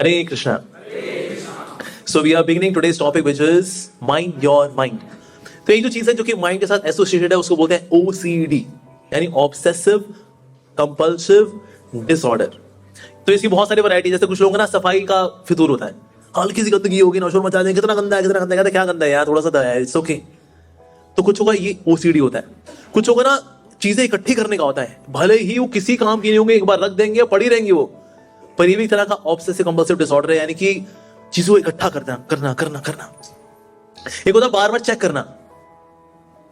Hare Krishna. So we are beginning today's topic which is mind your mind. तो एक जो चीज है जो कि माइंड के साथ एसोसिएटेड है उसको बोलते हैं OCD यानी ऑब्सेसिव कंपल्सिव डिसऑर्डर। तो इसकी बहुत सारी वैरायटी, जैसे कुछ लोगों का ना सफाई का फितूर होता है, हल्की सी गंदगी होगी ना शोर मचा देंगे, कितना गंदा है कितना गंदा है, क्या गंदा है यार, थोड़ा सा दया है, इट्स ओके। तो कुछ होगा ये OCD होता है। कुछ होगा ना चीजें इकट्ठी करने का होता है, भले ही वो किसी काम की नहीं होंगे, एक बार रख देंगे पड़ी रहेंगी वो, पर ये भी एक तरह का ऑब्सेसिव कंपल्सिव डिसऑर्डर है, यानी कि चीजों को इकट्ठा करना करना करना करना। एक होता है बार बार चेक करना,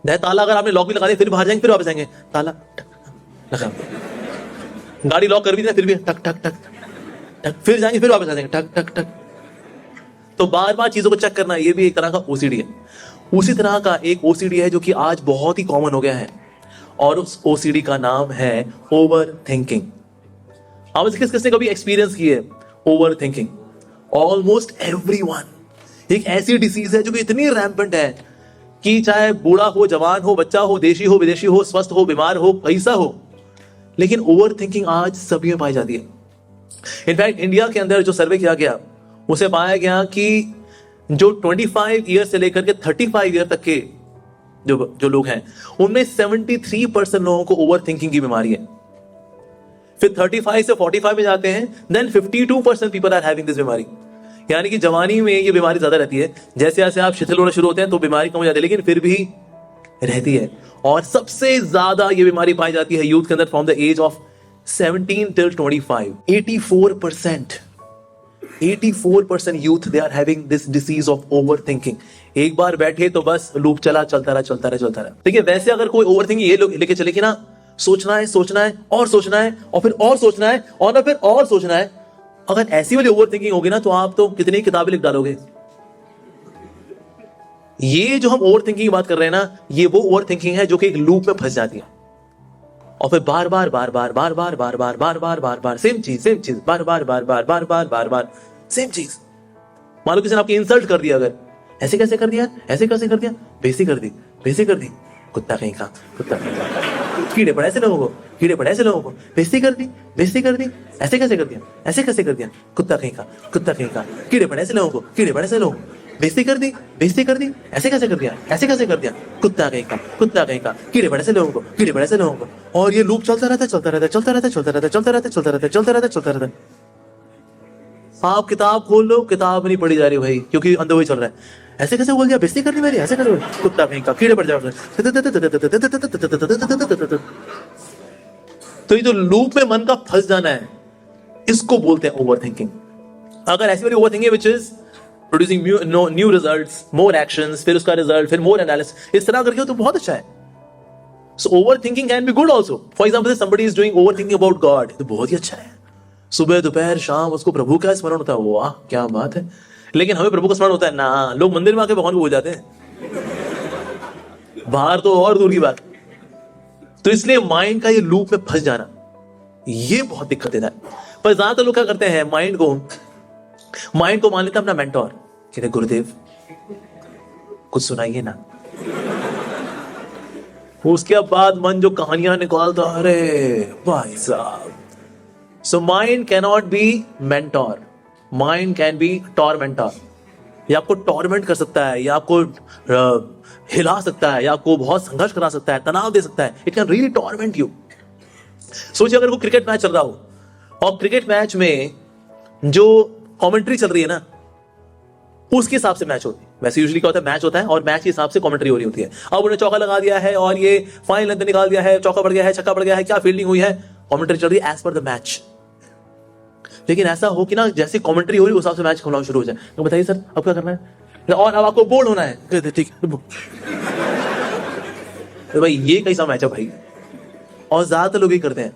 ताला अगर आपने लॉक भी लगा दिया फिर बाहर जाएंगे फिर वापस आएंगे, ताला लगा, गाड़ी लॉक कर भी दिया फिर भी टक टक टक टक, फिर जाएंगे फिर वापस आ जाएंगे टक टक टक। तो बार बार चीजों को चेक करना ये भी एक तरह का OCD है। उसी तरह का एक OCD है जो कि आज बहुत ही कॉमन हो गया है, और उस OCD का नाम है ओवर थिंकिंग। आप किस किसने कभी एक्सपीरियंस की है ओवर थिंकिंग? Almost everyone. एक ऐसी डिसीज है जो कि इतनी रैम्पेंट है कि चाहे बूढ़ा हो, जवान हो, बच्चा हो, देशी हो, विदेशी हो, स्वस्थ हो, बीमार हो, कैसा हो, लेकिन ओवर थिंकिंग आज सभी में पाई जाती है। इनफैक्ट इंडिया के अंदर जो सर्वे किया गया उसे पाया गया कि जो 25 ईयर से लेकर के 35 ईयर तक के जो लोग हैं उनमें 73% लोगों को ओवर थिंकिंग की बीमारी है। फिर 35 से 45 में जाते हैं, then 52% people are having this बीमारी। यानी कि जवानी में ये बीमारी ज्यादा रहती है, जैसे जैसे आप शिथिल होना शुरू होते हैं तो बीमारी कम हो जाती है, लेकिन फिर भी रहती है। और सबसे ज्यादा ये बीमारी पाई जाती है यूथ के अंदर from the age of 17 till 25। 84% youth they are having this disease of over thinking. एक बार बैठे तो बस लूप चलता रहा। देखिए वैसे अगर कोई ओवर थिंकिंग ये लोग लेके चले कि ना सोचना है और सोचना है और फिर और सोचना है और फिर और सोचना है, अगर ऐसी वाली ओवर थिंकिंग होगी ना तो आप तो कितनी किताबें लिख डालोगे। ये जो हम ओवर थिंकिंग की बात कर रहे हैं ना, ये वो ओवर थिंकिंग है जो कि एक लूप में फंस जाती है और फिर बार बार सेम चीज बार सेम चीज। मान लो किसी ने आपकी इंसल्ट कर दिया, अगर ऐसे कैसे कर दिया, बेइज्जती कर दी, कुत्ता कहीं का, कीड़े पड़े ऐसे लोगों को, बेइज्जती कर दी, ऐसे कैसे कर दिया, कुत्ता कहीं का, कीड़े पड़े ऐसे लोगों को, बेइज्जती कर दी, ऐसे कैसे कर दिया, कुत्ता कहीं का, कीड़े पड़े ऐसे लोगों को। और ये लूप चलता रहता है। आप किताब खोल लो, किताब नहीं पढ़ी जा रही भाई, क्योंकि अंदर वही चल रहा है। ऐसे कैसे बोल दिया, बेइज्जती करनी मेरी, ऐसे कैसे, कुत्ता कहीं का, कीड़े पड़ जाओ। तो ये जो लूप में मन का फंस जाना है, इसको बोलते हैं ओवर थिंकिंग। अगर ऐसी वाली over thinking which is producing new results, more actions, फिर उसका रिजल्ट, फिर मोर एनालिसिस, इस तरह करके हो तो बहुत अच्छा है। So over thinking can be good also. For example somebody is doing over thinking about God, तो बहुत ही अच्छा है। सुबह दोपहर शाम उसको प्रभु का स्मरण होता है, वाह क्या बात है। लेकिन हमें प्रभु का स्मरण होता है ना, लोग मंदिर में आके भगवान को भूल जाते हैं, बाहर तो और दूर की बात। तो इसलिए माइंड का ये लूप में फंस जाना ये बहुत दिक्कत देता है। पर ज्यादातर लोग क्या करते हैं, माइंड को मान लेते हैं अपना मेंटोर, कहते गुरुदेव कुछ सुनाइए ना। उसके बाद मन जो कहानियां निकालता, अरे भाई साहब। So mind cannot be mentor, mind can be tormentor. ये आपको टॉर्मेंट कर सकता है, या आपको हिला सकता है, या आपको बहुत संघर्ष करा सकता है, तनाव दे सकता है। It can really torment you. सोचिए अगर वो क्रिकेट मैच चल रहा हो और क्रिकेट मैच में जो कमेंट्री चल रही है ना, उसके हिसाब से मैच होती है। वैसे यूजुअली क्या होता है, मैच होता है और मैच के हिसाब से कमेंट्री हो रही होती है। अब उन्हें चौका लगा दिया है और ये फाइन लेंथ निकाल दिया है, चौका पड़ गया है, छक्का पड़ गया है, क्या फील्डिंग हुई है, कमेंट्री चल रही है एज पर द मैच। लेकिन ऐसा हो कि ना जैसी कमेंट्री हो रही है उस हिसाब से मैच होना शुरू हो जाए, तो बताइए सर अब क्या करना है, और अब आपको बोल्ड होना है, ठीक है तो भाई ये कैसा मैच है भाई। और ज्यादातर लोग ये करते हैं,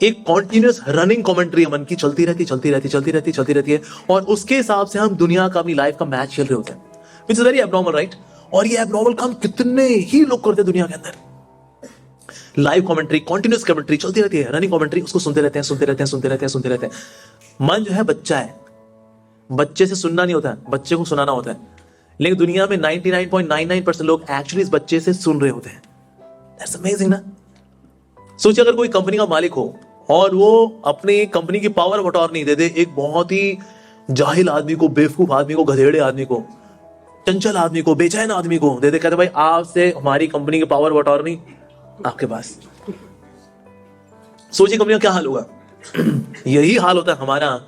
एक कॉन्टिन्यूस रनिंग कमेंट्री मन की चलती रहती है, और उसके हिसाब से हम दुनिया का, अपनी लाइफ का मैच खेल रहे होते हैं, which is very abnormal, right. और ये एबनॉर्मल काम कितने ही लोग करते हैं दुनिया के अंदर। लाइव कमेंट्री, कॉन्टिन्यूस कमेंट्री चलती रहती है, रनिंग कमेंट्री, उसको सुनते रहते हैं। मन जो है बच्चा है, बच्चे से सुनना नहीं होता है, बच्चे को सुनाना होता है। लेकिन दुनिया में 99.99% लोग एक्चुअली इस बच्चे से सुन रहे होते हैं। दैट्स अमेजिंग ना। सोचिए अगर कोई कंपनी का मालिक हो और वो अपनी कंपनी की पावर ऑफ अटॉर्नी दे दे एक बहुत ही जाहिल आदमी को, बेवकूफ आदमी को, गधेड़े आदमी को, चंचल आदमी को, बेचैन आदमी को दे दे, कहते भाई आपसे हमारी कंपनी की पावर बटोरनी आपके पास। सोचिए कंपनी का क्या हाल होगा। यही हाल होता है हमारा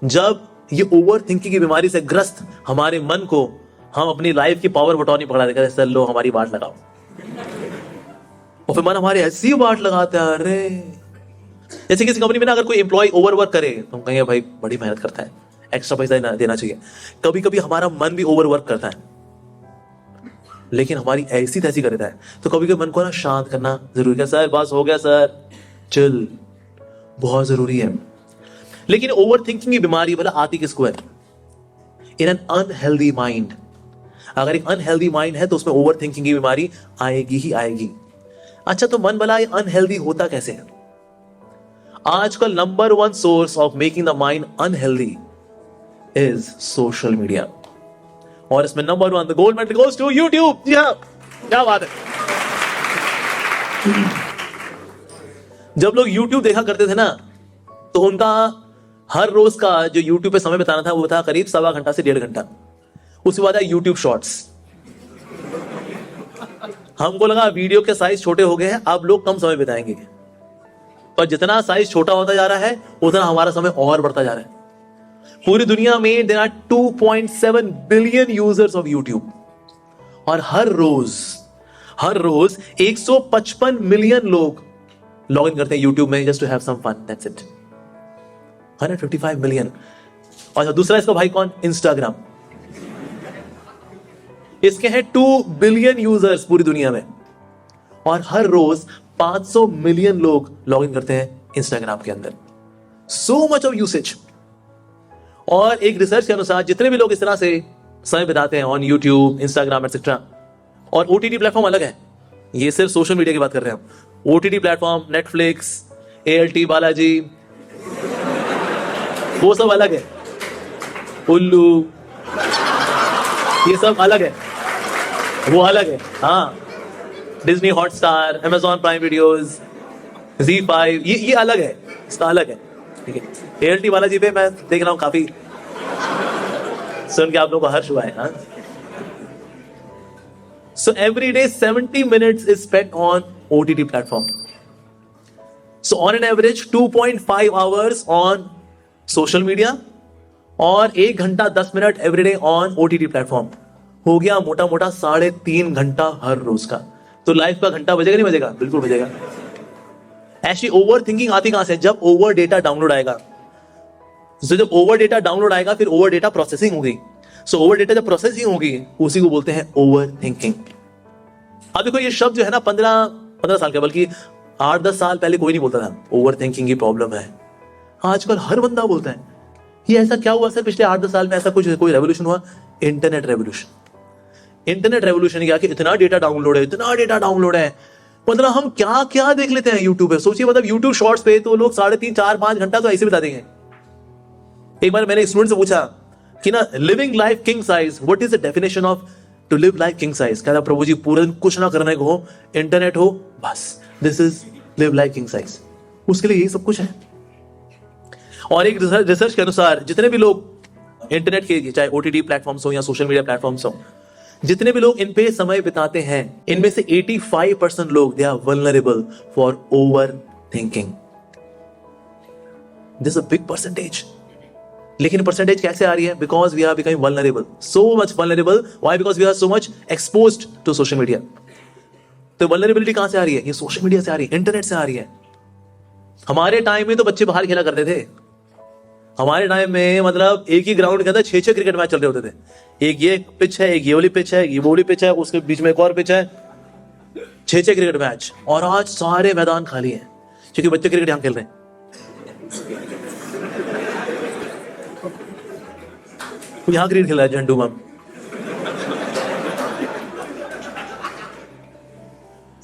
जब ये ओवर थिंकिंग की बीमारी से ग्रस्त हमारे मन को हम अपनी लाइफ की पावर बटोरनी पकड़ा देते हैं, सर लो हमारी बात लगाओ, और फिर मन हमारे ऐसी बात लगाते हैं। अरे जैसे किसी कंपनी में ना अगर कोई एम्प्लॉय ओवरवर्क करे तो हम कहेंगे भाई बड़ी मेहनत करता है, एक्स्ट्रा पैसा देना चाहिए। कभी कभी हमारा मन भी ओवरवर्क करता है, लेकिन हमारी ऐसी तैसी करता है, तो कभी कभी मन को ना शांत करना जरूरी है। सर बस हो गया सर, चिल, बहुत जरूरी है। लेकिन ओवर थिंकिंग की बीमारी भला आती किसको है? In an unhealthy mind. अगर एक अनहेल्दी माइंड है तो उसमें ओवर थिंकिंग की बीमारी आएगी ही आएगी। अच्छा, तो मन भला ये अनहेल्दी होता कैसे है? आजकल number 1 source of making the mind unhealthy is social media, और इसमें number 1 the gold medal goes to YouTube. जी हाँ, क्या बात है। जब लोग यूट्यूब देखा करते थे ना, तो उनका हर रोज का जो यूट्यूब पे समय बिताना था वो था करीब 1.25 घंटा से 1.5 घंटा। उसके बाद आया यूट्यूब शॉर्ट्स। हमको लगा वीडियो के साइज छोटे हो गए हैं, अब लोग कम समय बिताएंगे, पर जितना साइज छोटा होता जा रहा है उतना हमारा समय और बढ़ता जा रहा है। पूरी दुनिया में there are 2.7 billion users of YouTube, और हर रोज 155 मिलियन लोग लॉग इन करते हैं यूट्यूब में just to have some fun, that's it. 155 million. और दूसरा इसका भाई कौन? इंस्टाग्राम। इसके हैं 2 बिलियन यूजर्स पूरी दुनिया में, और हर रोज 500 मिलियन लोग लॉग इन करते हैं इंस्टाग्राम के अंदर। सो मच ऑफ यूसेज। और एक रिसर्च के अनुसार जितने भी लोग इस तरह से समय बिताते हैं ऑन यूट्यूब, इंस्टाग्राम एटसेट्रा, और ओटीटी प्लेटफॉर्म अलग है, ये सिर्फ सोशल मीडिया की बात कर रहे हैं हम। OTT platform, Netflix, ALT Balaji, वो सब अलग है। उल्लू, ये सब अलग है, वो अलग है। हाँ, Disney Hotstar, Amazon prime videos, Z5, ये अलग है, इसका अलग है, ठीक है। ALT बालाजी पे मैं देख रहा हूं काफी सुन के आप लोगों को हर्ष हुआ है। हाँ, so every day 70 minutes is spent on OTT platform. So on an average 2.5 hours on social media और 1 घंटा 10 minute every day on OTT platform. हो गया मोटा मोटा 3.5 घंटा हर रोज का। तो लाइफ का घंटा बजेगा नहीं बजेगा? बिल्कुल बजेगा। ऐसी ओवर थिंकिंग आती कहां से? जब ओवर डेटा डाउनलोड आएगा। तो जब ओवर डेटा डाउनलोड आएगा फिर ओवर डेटा प्रोसेसिंग होगी। सो ओवर डेटा जब प्रोसेसिंग होगी उसी को बोलते हैं ओवर थिंकिंग। अब देखो ये शब्द जो है ना 15 साल का, बल्कि 8-10 साल पहले कोई नहीं बोलता था ओवर थिंकिंग की प्रॉब्लम है। आजकल हर बंदा बोलता है। ये ऐसा क्या हुआ सर पिछले 8-10 साल में? ऐसा कुछ कोई रेवोल्यूशन हुआ? Internet revolution. इंटरनेट रेवोल्यूशन क्या कि इतना डेटा डाउनलोड है, इतना डेटा डाउनलोड है, मतलब हम क्या क्या देख लेते हैं यूट्यूब पे। सोचिए, मतलब यूट्यूब शॉर्ट्स पे तो लोग 3.5, 4, 5 घंटा तो ऐसे बिता देंगे। एक बार मैंने स्टूडेंट से पूछा कि ना living life king size, what is the definition of to live life king size? कहता प्रभु जी पूरे दिन कुछ ना करने को हो, इंटरनेट हो, बस this is live life king size. उसके लिए यही सब कुछ है। और एक रिसर्च के अनुसार जितने भी लोग इंटरनेट के, चाहे ओटीटी प्लेटफॉर्म्स हो या सोशल मीडिया प्लेटफॉर्म्स हो, जितने भी लोग इन पे समय बिताते हैं, इनमें से 85% लोग they are vulnerable for over thinking. This a big percentage. लेकिन परसेंटेज कैसे आ रही है? Because we are becoming vulnerable, so much vulnerable. Why? Because we are so much exposed to social media. तो वल्नरेबिलिटी कहां से आ रही है? ये सोशल मीडिया से आ रही है, इंटरनेट से आ रही है। हमारे टाइम में तो बच्चे बाहर खेला करते थे। हमारे टाइम में मतलब एक ही ग्राउंड के अंदर 6-6 क्रिकेट मैच चल रहे होते थे। एक ये पिच है, एक ये वाली पिच है, एक ये वाली पिच है, उसके बीच में एक और पिच है, 6-6 क्रिकेट मैच। और आज सारे मैदान खाली हैं क्योंकि बच्चे क्रिकेट यहां खेल रहे हैं। यहां क्रिकेट खेल रहा है झंडू बम,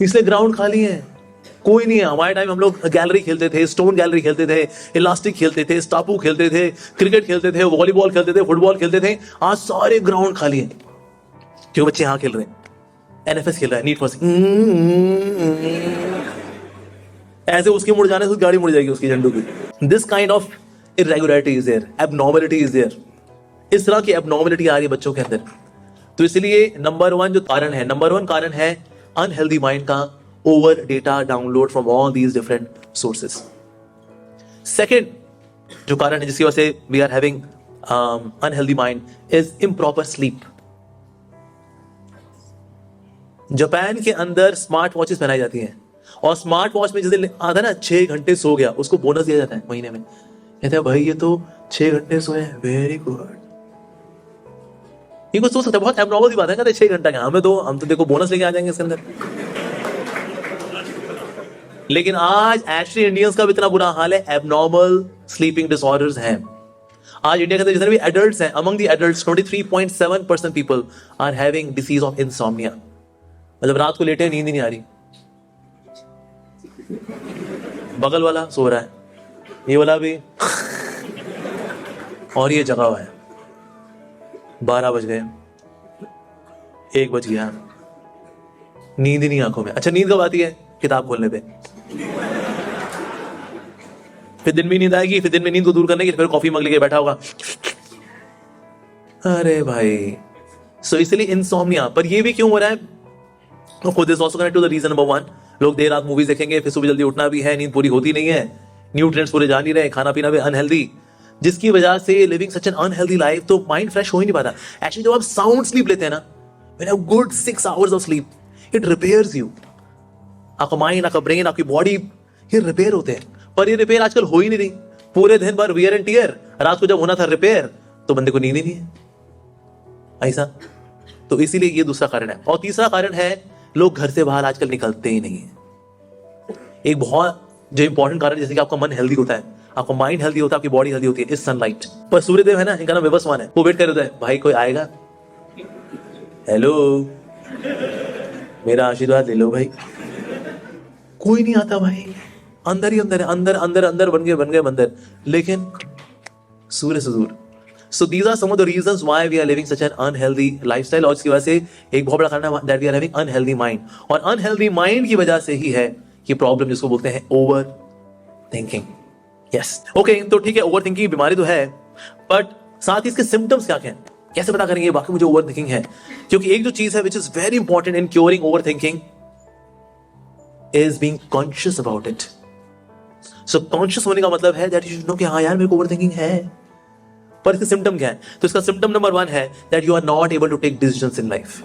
इसलिए ग्राउंड खाली है, कोई नहीं है। हमारे टाइम हम लोग गैलरी खेलते थे, स्टोन गैलरी खेलते थे, इलास्टिक खेलते थे, स्टापू खेलते थे, क्रिकेट खेलते थे, वॉलीबॉल खेलते थे, फुटबॉल खेलते थे। आज सारे ग्राउंड खाली हैं क्यों? बच्चे यहां खेल रहे हैं, NFS खेल रहा है, नीड फॉर स्पीड। ऐसे उसके मुड़ जाने से गाड़ी मुड़ जाएगी उसकी झंडू की। This kind of irregularity is there, abnormality is there, इस तरह की एबनॉर्मलिटी आ रही है बच्चों के अंदर। तो इसलिए नंबर वन कारण है अनहेल्दी माइंड का over data download from all these different sources. Second जो कारण है जिसकी वजह से we are having unhealthy mind is improper sleep. Japan के अंदर स्मार्ट वॉचेस पहनाई जाती हैं और स्मार्ट वॉच में जिस दिन आता है ना 6 घंटे सो गया उसको बोनस दिया जाता है महीने में। कहते हैं भाई ये तो 6 घंटे सोए, वेरी गुड। ये कुछ सोच सकता है, बहुत एबनॉर्मल सी बात है। कहते 6 घंटा क्या, हम तो देखो बोनस लेके आ जाएंगे इसके अंदर। लेकिन आज एक्चुअली इंडियंस का भी इतना बुरा हाल है, एबनॉर्मल स्लीपिंग डिसऑर्डर्स हैं। आज इंडिया के अंदर जितने भी एडल्ट्स हैं, among the adults 23.7% people are having disease of insomnia. मतलब रात को लेटे नींद ही नहीं आ रही, बगल वाला सो रहा है, ये वाला भी और ये जगा हुआ है। 12 बज गए, 1 बज गया, नींद ही नहीं आंखों में। अच्छा नींद कब आती है? किताब खोलने पे। फिर दिन में नींद आएगी, फिर दिन में नींद को दूर करने की फिर कॉफी मग लेके बैठा होगा। अरे भाई, सो इसलिए इंसोम्निया। पर ये भी क्यों हो रहा है? This also connect to the reason number 1, लोग देर रात मूवीज देखेंगे, फिर सुबह जल्दी उठना भी है, नींद पूरी होती नहीं है, न्यूट्रिएंट्स पूरे जा नहीं रहे, खाना पीना भी अनहेल्दी, जिसकी वजह से living such an unhealthy life, तो माइंड फ्रेश हो ही नहीं पाता। एक्चुअली जब आप साउंड स्लीप लेते हैं ना, when you have good 6 hours of sleep, it repairs you. आपका माइंड, आपका ब्रेन, आपकी बॉडी, ये रिपेयर होते हैं। पर ये रिपेयर आजकल हो ही नहीं रही। पूरे दिन भर वियर एंड टियर, रात को जब होना था रिपेयर तो बंदे को नींद ही नहीं है ऐसा। तो इसीलिए ये दूसरा कारण है। और तीसरा कारण है लोग घर से बाहर आजकल निकलते ही नहीं है। एक बहुत जो इंपॉर्टेंट कारण, जैसे कि आपका मन हेल्दी होता है, आपका माइंड हेल्दी होता है, आपकी बॉडी हेल्दी होती है, इस सनलाइट। पर सूर्यदेव है ना, इनका नाम विवस्वान है, वो वेट कर रहे हैं, भाई कोई आएगा, हेलो मेरा आशीर्वाद ले लो भाई। कोई नहीं आता भाई, अंदर ही अंदर है, अंदर अंदर अंदर बन गए बंदर, लेकिन सूर्य से दूर। So these are some of the reasons why we are living such an unhealthy lifestyle। और इसकी वजह से एक बहुत बड़ा कारण है that we are having unhealthy mind। और unhealthy mind की वजह से ही है ये प्रॉब्लम जिसको बोलते हैं ओवर थिंकिंग। यस, ओके, तो ठीक है, ओवर थिंकिंग की बीमारी तो है, बट साथ ही इसके सिम्टम्स क्या क्या हैं, कैसे पता करेंगे बाकी मुझे ओवर थिंकिंग है? क्योंकि एक जो चीज है which is very important in curing over thinking is being conscious about it. So conscious होने का मतलब है दैट यू शुड नो कि हाँ यार मेरे को ओवर थिंकिंग है। पर इसका सिम्टम क्या है? तो इसका सिम्टम नंबर 1 है that you are not able to take decisions in life.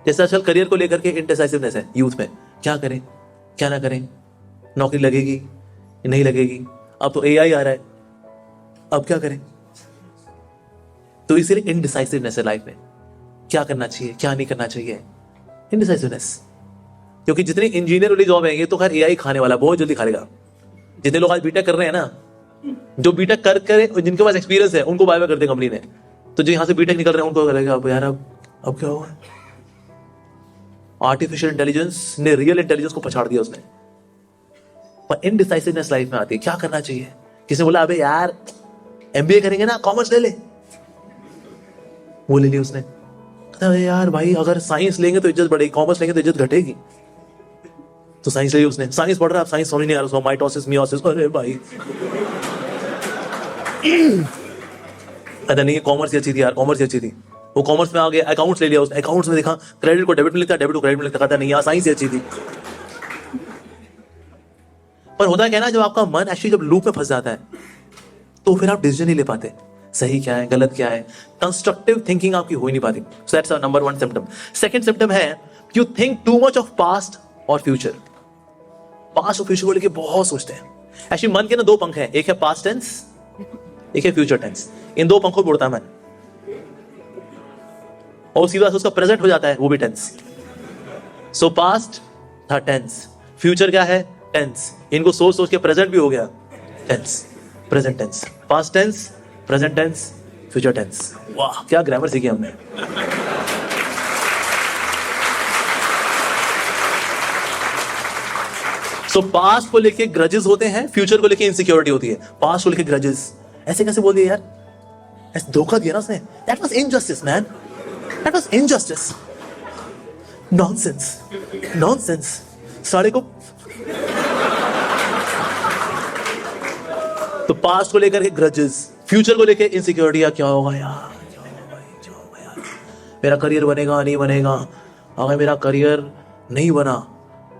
जैसे आजकल करियर को लेकर के इंडिसाइसिवनेस है यूथ में, क्या करें क्या ना करें, नौकरी लगेगी नहीं लगेगी, अब तो एआई आ रहा है, अब क्या करें? तो इसीलिए इनडिसाइसिवनेस है लाइफ में, क्या करना चाहिए क्या नहीं करना चाहिए, इनडिसाइसिवनेस। क्योंकि जितने इंजीनियर वाली जॉब है ये तो खैर एआई खाने वाला, बहुत जल्दी खा लेगा। जितने लोग आज बीटेक कर रहे हैं ना, जो बीटेक कर जिनके पास एक्सपीरियंस है उनको बाय बाय कर दे कंपनी ने, तो जो यहां से बीटेक निकल रहे हैं उनको करेगा अब यार अब क्या हुआ? आर्टिफिशियल इंटेलिजेंस ने रियल इंटेलिजेंस को पछाड़ दिया उसने। पर इनडिसाइसिवनेस लाइफ में आती है, क्या करना चाहिए? किसी ने बोला अबे यार एमबीए करेंगे ना, कॉमर्स ले ले, वो ले लिया उसने। कहता है यार भाई अगर साइंस लेंगे तो इज्जत बढ़ेगी, कॉमर्स लेंगे तो इज्जत घटेगी, तो साइंस ले लिया उसने। साइंस पढ़ रहा है, साइंस समझ नहीं आ रहा, माइटोसिस मियोसिस, अरे भाई नहीं कॉमर्स ही अच्छी थी यार, कॉमर्स ही अच्छी थी। वो कॉमर्स में आ गया, अकाउंट्स ले लिया उसने, अकाउंट्स में देखा क्रेडिट को डेबिट में लिखता है, डेबिट को क्रेडिट में लिखता, कहता नहीं यार साइंस ही अच्छी थी। पर होता क्या है ना, जब आपका मन एक्चुअली जब लूप में फंस जाता है तो फिर आप डिसीजन नहीं ले पाते, सही क्या है गलत क्या है, कंस्ट्रक्टिव थिंकिंग आपकी हो ही नहीं पाती। So that's number 1 symptom. Second symptom है you think too much of past और फ्यूचर। पास्ट और फ्यूचर को लेके बहुत सोचते हैं। एक्चुअली मन के ना 2 पंख हैं, एक है पास्ट टेंस, एक है फ्यूचर टेंस। इन 2 पंखों पे उड़ता है मन, और सीधा उसका प्रेजेंट हो जाता है, वो भी टेंस। सो पास्ट था टेंस, फ्यूचर क्या है टेंस, इनको सोच सोच के प्रेजेंट भी हो गया tense, present tense, past tense, present tense, future tense. वाह क्या ग्रामर सीखी हमने। सो पास्ट को लेके ग्रजेस होते हैं, फ्यूचर को लेके इनसिक्योरिटी होती है। पास्ट को लेके ग्रजेस, ऐसे कैसे बोल दिया यार, ऐसे धोखा दिया ना उसने, that was injustice man, that was injustice, nonsense nonsense, सारे को। तो पास्ट को लेकर के ग्रजेस, फ्यूचर को लेके इनसिक्योरिटी, क्या होगा यार, क्या होगा भाई, क्या होगा यार, मेरा करियर बनेगा नहीं बनेगा, अगर मेरा करियर नहीं बना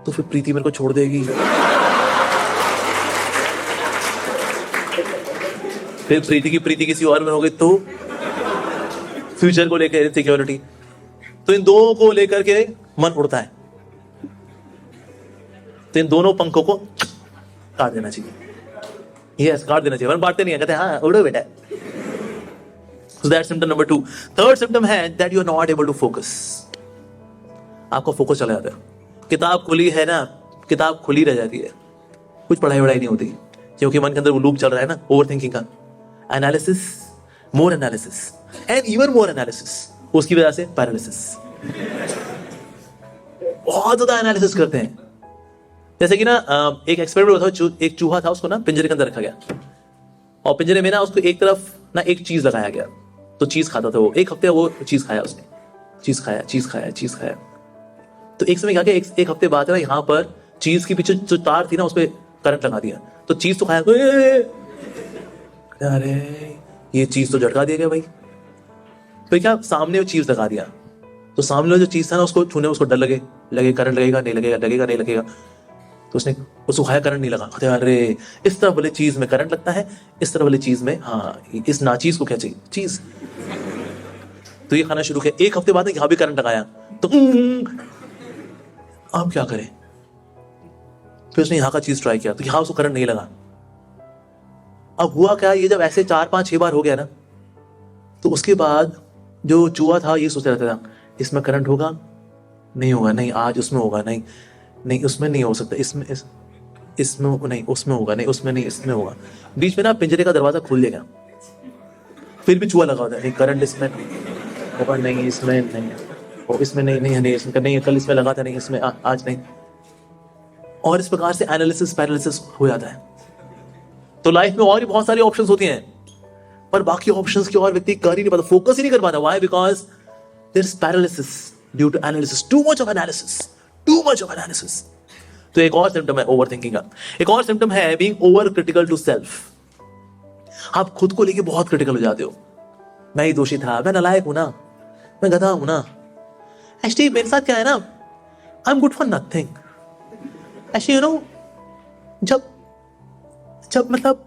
तो फिर प्रीति मेरे को छोड़ देगी, फिर प्रीति की प्रीति किसी और में हो गई तो फ्यूचर को लेकर इनसिक्योरिटी। तो इन दोनों को लेकर के मन उड़ता है, तो इन दोनों पंखों को काट देना चाहिए, यस काट देना चाहिए, वरना बांटते नहीं है, कहते हैं हाँ उड़ो बेटा। So that's symptom number 2. Third symptom है that you are not able to focus. आपका फोकस चला जाता है, किताब खुली है ना, किताब खुली रह जाती है, कुछ पढ़ाई वढ़ाई नहीं होती, क्योंकि मन के अंदर वो लूप चल रहा है ना, ओवर थिंकिंग का, analysis, more analysis and even more analysis, उसकी वजह से पैरालिसिस, बहुत ज्यादा एनालिसिस करते हैं। जैसे कि ना एक एक्सपेरिमेंट होता है, एक चूहा था, उसको ना पिंजरे के अंदर रखा गया और पिंजरे में ना उसको एक तरफ ना एक चीज लगाया गया, तो चीज खाता था वो, एक हफ्ते वो चीज खाया उसने, चीज खाया चीज खाया चीज खाया, तो एक समय क्या किया, एक हफ्ते बाद ना यहाँ पर चीज के पीछे जो तार थी ना उस पर करंट लगा दिया, तो चीज तो खाया, अरे ये चीज तो झटका दिया गया भाई, तो क्या सामने वो चीज लगा दिया, तो सामने जो चीज था ना उसको छूने उसको डर लगे करंट लगेगा नहीं लगेगा, लगेगा नहीं लगेगा, तो उसने उसको खाया, करंट नहीं लगा, अरे इस तरह वाली चीज में करंट लगता है, इस तरह वाली चीज में हाँ, इस नाचीज को क्या चाहिए चीज, तो ये खाना शुरू किया, एक हफ्ते बाद यहाँ भी करंट लगाया, तो अब क्या करें, फिर उसने यहाँ का चीज ट्राई किया, तो यहाँ उसको करंट नहीं लगा। अब हुआ क्या, ये जब ऐसे 4-5-6 बार हो गया ना, तो उसके बाद जो चूहा था ये सोचता रहता था, इसमें करंट होगा नहीं होगा, नहीं आज उसमें होगा, नहीं नहीं उसमें नहीं हो सकता, इसमें नहीं, उसमें होगा नहीं, उसमें नहीं, इसमें होगा। बीच में ना पिंजरे का दरवाजा खुल देगा, फिर भी चूहा लगा होता है, नहीं करंट इसमें होगा नहीं, इसमें नहीं, और इसमें नहीं नहीं नहीं इसमें नहीं, कल इसमें लगा था नहीं, इसमें आज नहीं, और इस प्रकार से एनालिसिस पैरालिसिस हो जाता है। तो लाइफ में और भी बहुत सारी ऑप्शंस होती हैं, पर बाकी ऑप्शंस की और व्यक्ति कर ही नहीं पाता, फोकस ही नहीं कर पाता। Why? Because there is paralysis due to analysis, too much of analysis, too much of analysis. तो एक और सिम्टम है ओवरथिंकिंग का। एक और सिम्टम है being over critical to self. आप खुद को लेके बहुत क्रिटिकल हो जाते हो, मैं ही दोषी था, मैं नालायक हूं ना, मैं गधा हूं ना। एक्चुअली मेरे साथ क्या है ना, आई am good for nothing. Actually you know, जब मतलब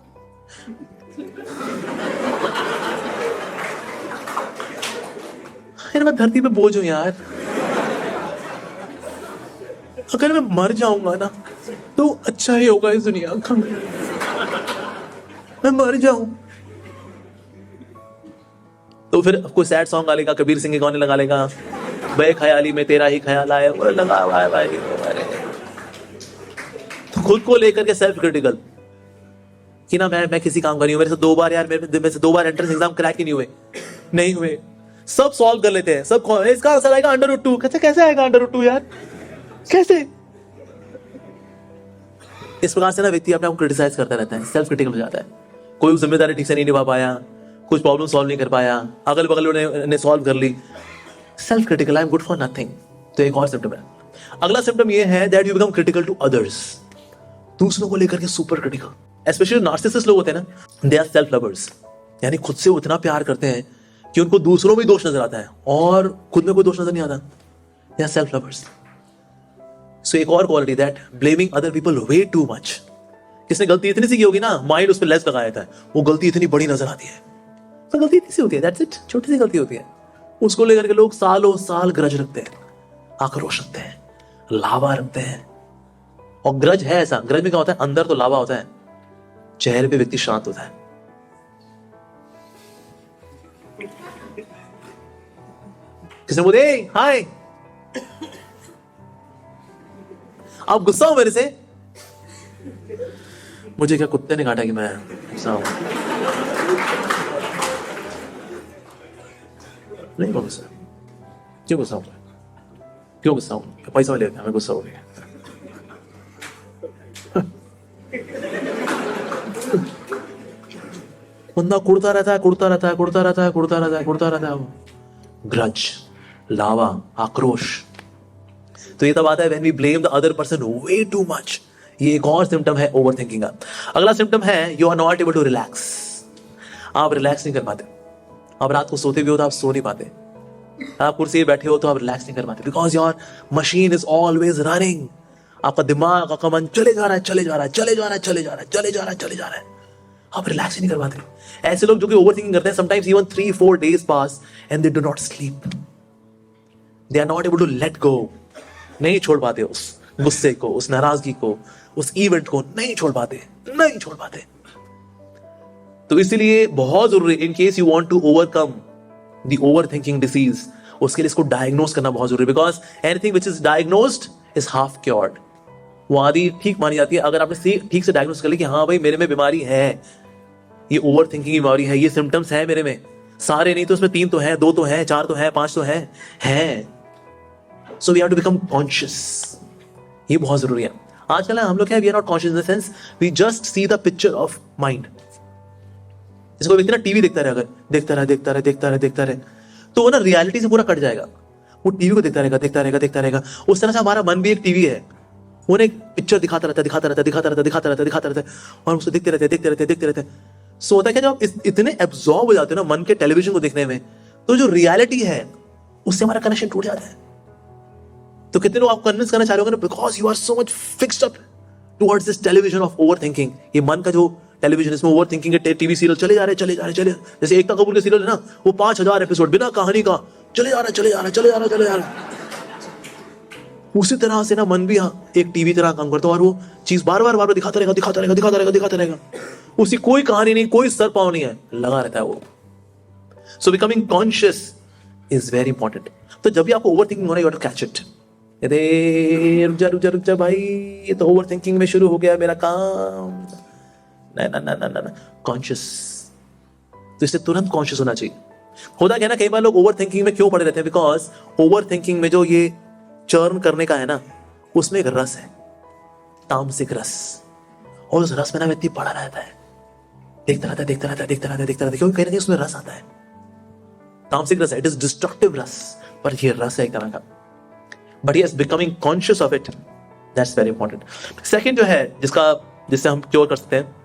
मैं धरती पे बोझ हूं यार, अगर मैं मर जाऊंगा ना तो अच्छा ही होगा इस दुनिया का, मैं मर जाऊं। तो फिर कोई सैड सॉन्ग गा लेगा, कबीर सिंह के गाने लगा लेगा, बे ख्याली में तेरा ही ख्याल आया, वो लगा हुआ है भाई। तो खुद को लेकर के सेल्फ क्रिटिकल कि ना मैं किसी काम का नहीं हूं, मेरे से 2 बार यार, मेरे से 2 बार एंट्रेंस एग्जाम क्रैक ही नहीं हुए। सब सॉल्व कर लेते हैं, सब इसका आंसर आएगा √2। कहते कैसे आएगा √2 यार, कैसे? इस प्रकार से ना व्यक्ति अपने आप को क्रिटिसाइज करता रहता है, सेल्फ क्रिटिकल हो जाता है। कोई जिम्मेदारी ठीक से नहीं निभा पाया, कुछ प्रॉब्लम सॉल्व नहीं कर पाया, अगल बगल ने सॉल्व कर ली, self critical, I am good for nothing. तो एक और सिम्टम है। अगला सिम्टम ये है that you become critical to others, दूसरों को लेकर के सुपर क्रिटिकल। स्पेशली नार्सिसिस्ट लोग होते हैं ना, दे आर सेल्फ लवर्स, यानी खुद से उतना प्यार करते हैं कि उनको दूसरों में दोष नजर आता है और खुद में कोई दोष नजर नहीं आता। They are self lovers. So एक और quality that blaming other people way too much. किसने गलती इतनी सी की होगी ना, माइंड उस पर लेस लगाया था, वो गलती इतनी बड़ी नजर आती है। तो गलती इतनी सी होती है, दैट्स इट, छोटी सी गलती होती है, उसको लेकर के लोग सालों साल ग्रज रखते हैं, आक्रोश रखते हैं, लावा रखते हैं। और ग्रज है ऐसा, ग्रज में क्या होता है, अंदर तो लावा होता है, चेहरे पे व्यक्ति शांत होता है। किसने बोले हाय, आप गुस्सा हो मेरे से? मुझे क्या कुत्ते ने काटा कि मैं गुस्सा हूं? नहीं गुस्सा। क्यों गुस्सा हूं? क्यों गुस्सा हूं? पैसा ले मैं गुस्सा हो गया। बंदा कुड़ता रहता है, ग्रज, लावा, आक्रोश। तो ये तब आता है when we blame the other person way too much। ये एक और सिम्टम है ओवरथिंकिंग का। अगला सिम्टम है you are not able to relax। आप रिलैक्स नहीं कर पाते। आप रात को सोते भी हो तो आप सो नहीं पाते। आप कुर्सी पे बैठे हो तो आप रिलैक्स नहीं कर पाते, because your machine is always running. आपका दिमाग, आपका मन चले जा रहा है, चले जा रहा है, चले जा रहा है, चले जा रहा है, चले जा रहा है, चले जा रहा है। आप रिलैक्स ही नहीं कर पाते। ऐसे लोग जो कि ओवर थिंकिंग करते हैं, sometimes even 3-4 days pass and they do not sleep. They are not able to let go. नहीं छोड़ पाते उस गुस्से को, उस नाराजगी को, उस इवेंट को नहीं छोड़ पाते, नहीं छोड़ पाते। तो इसलिए बहुत जरूरी, in case you want to overcome the over thinking disease, उसके लिए इसको डायग्नोस करना बहुत जरूरी, because anything which is diagnosed is half cured. वो आदि ठीक मानी जाती है अगर आपने ठीक से डायग्नोस कर लिया कि हाँ भाई मेरे में बीमारी है, ये ओवर थिंकिंग की बीमारी है, ये सिम्टम्स है मेरे में, सारे नहीं तो उसमें 3 तो है, 2 तो है, 4 तो है, 5 तो है। So we have to become conscious. ये बहुत जरूरी है। आजकल हम लोग क्या, we are not conscious in the sense we just see the picture of mind. जिसको व्यक्ति ना टीवी देखता रहे, अगर देखता रहे तो वो ना रियलिटी से पूरा कट जाएगा। वो टीवी को देखता रहेगा। उस तरह से हमारा मन भी एक टीवी है, वो एक पिक्चर दिखाता रहता है और उसको देखते रहते हैं। सो होता है क्या, जब आप इतने एब्जॉर्ब हो जाते हो ना मन के टेलीविजन को देखने में, तो जो रियलिटी है उससे हमारा कनेक्शन टूट जाता है। तो कितने लोग आप कन्विंस करना चाह रहे हो, because you are so much fixed up towards this television of over thinking. ये मन का जो टेलीविजन, इसमें ओवर थिंकिंग के टीवी सीरियल चले जा रहे। जैसे एकता कपूर के सीरियल है ना, वो 5000 एपिसोड बिना कहानी का चले जा रहा है। उसी तरह से ना मन भी एक टीवी तरह काम करता है और वो चीज बार बार दिखाता रहेगा। उसी कोई कहानी नहीं, कोई सर पाव नहीं है, लगा रहता है वो। So becoming conscious is very important. तो जब भी आपको ओवर थिंकिंग हो रहा है, you have to catch it. रुक जा भाई, ये तो ओवर थिंकिंग में शुरू हो गया मेरा काम। ना कॉन्शियस। तो इससे तुरंत कॉन्शियस होना चाहिए। होता क्या ना, कई बार लोग ओवर थिंकिंग में क्यों पड़े रहते हैं, बिकॉज ओवर थिंकिंग में जो ये चर्न करने का है ना, उसमें एक रस है, तामसिक रस। और उस रस में ना व्यक्ति पड़ा रहता है, देखता रहता है, क्योंकि कहीं ना कहीं उसमें रस आता है। तामसिक रस है, इट इज डिस्ट्रक्टिव रस, पर ये रस है एक तरह का। But yes, becoming conscious of it, that's very important. Second जो है जिससे हम क्योर कर सकते हैं,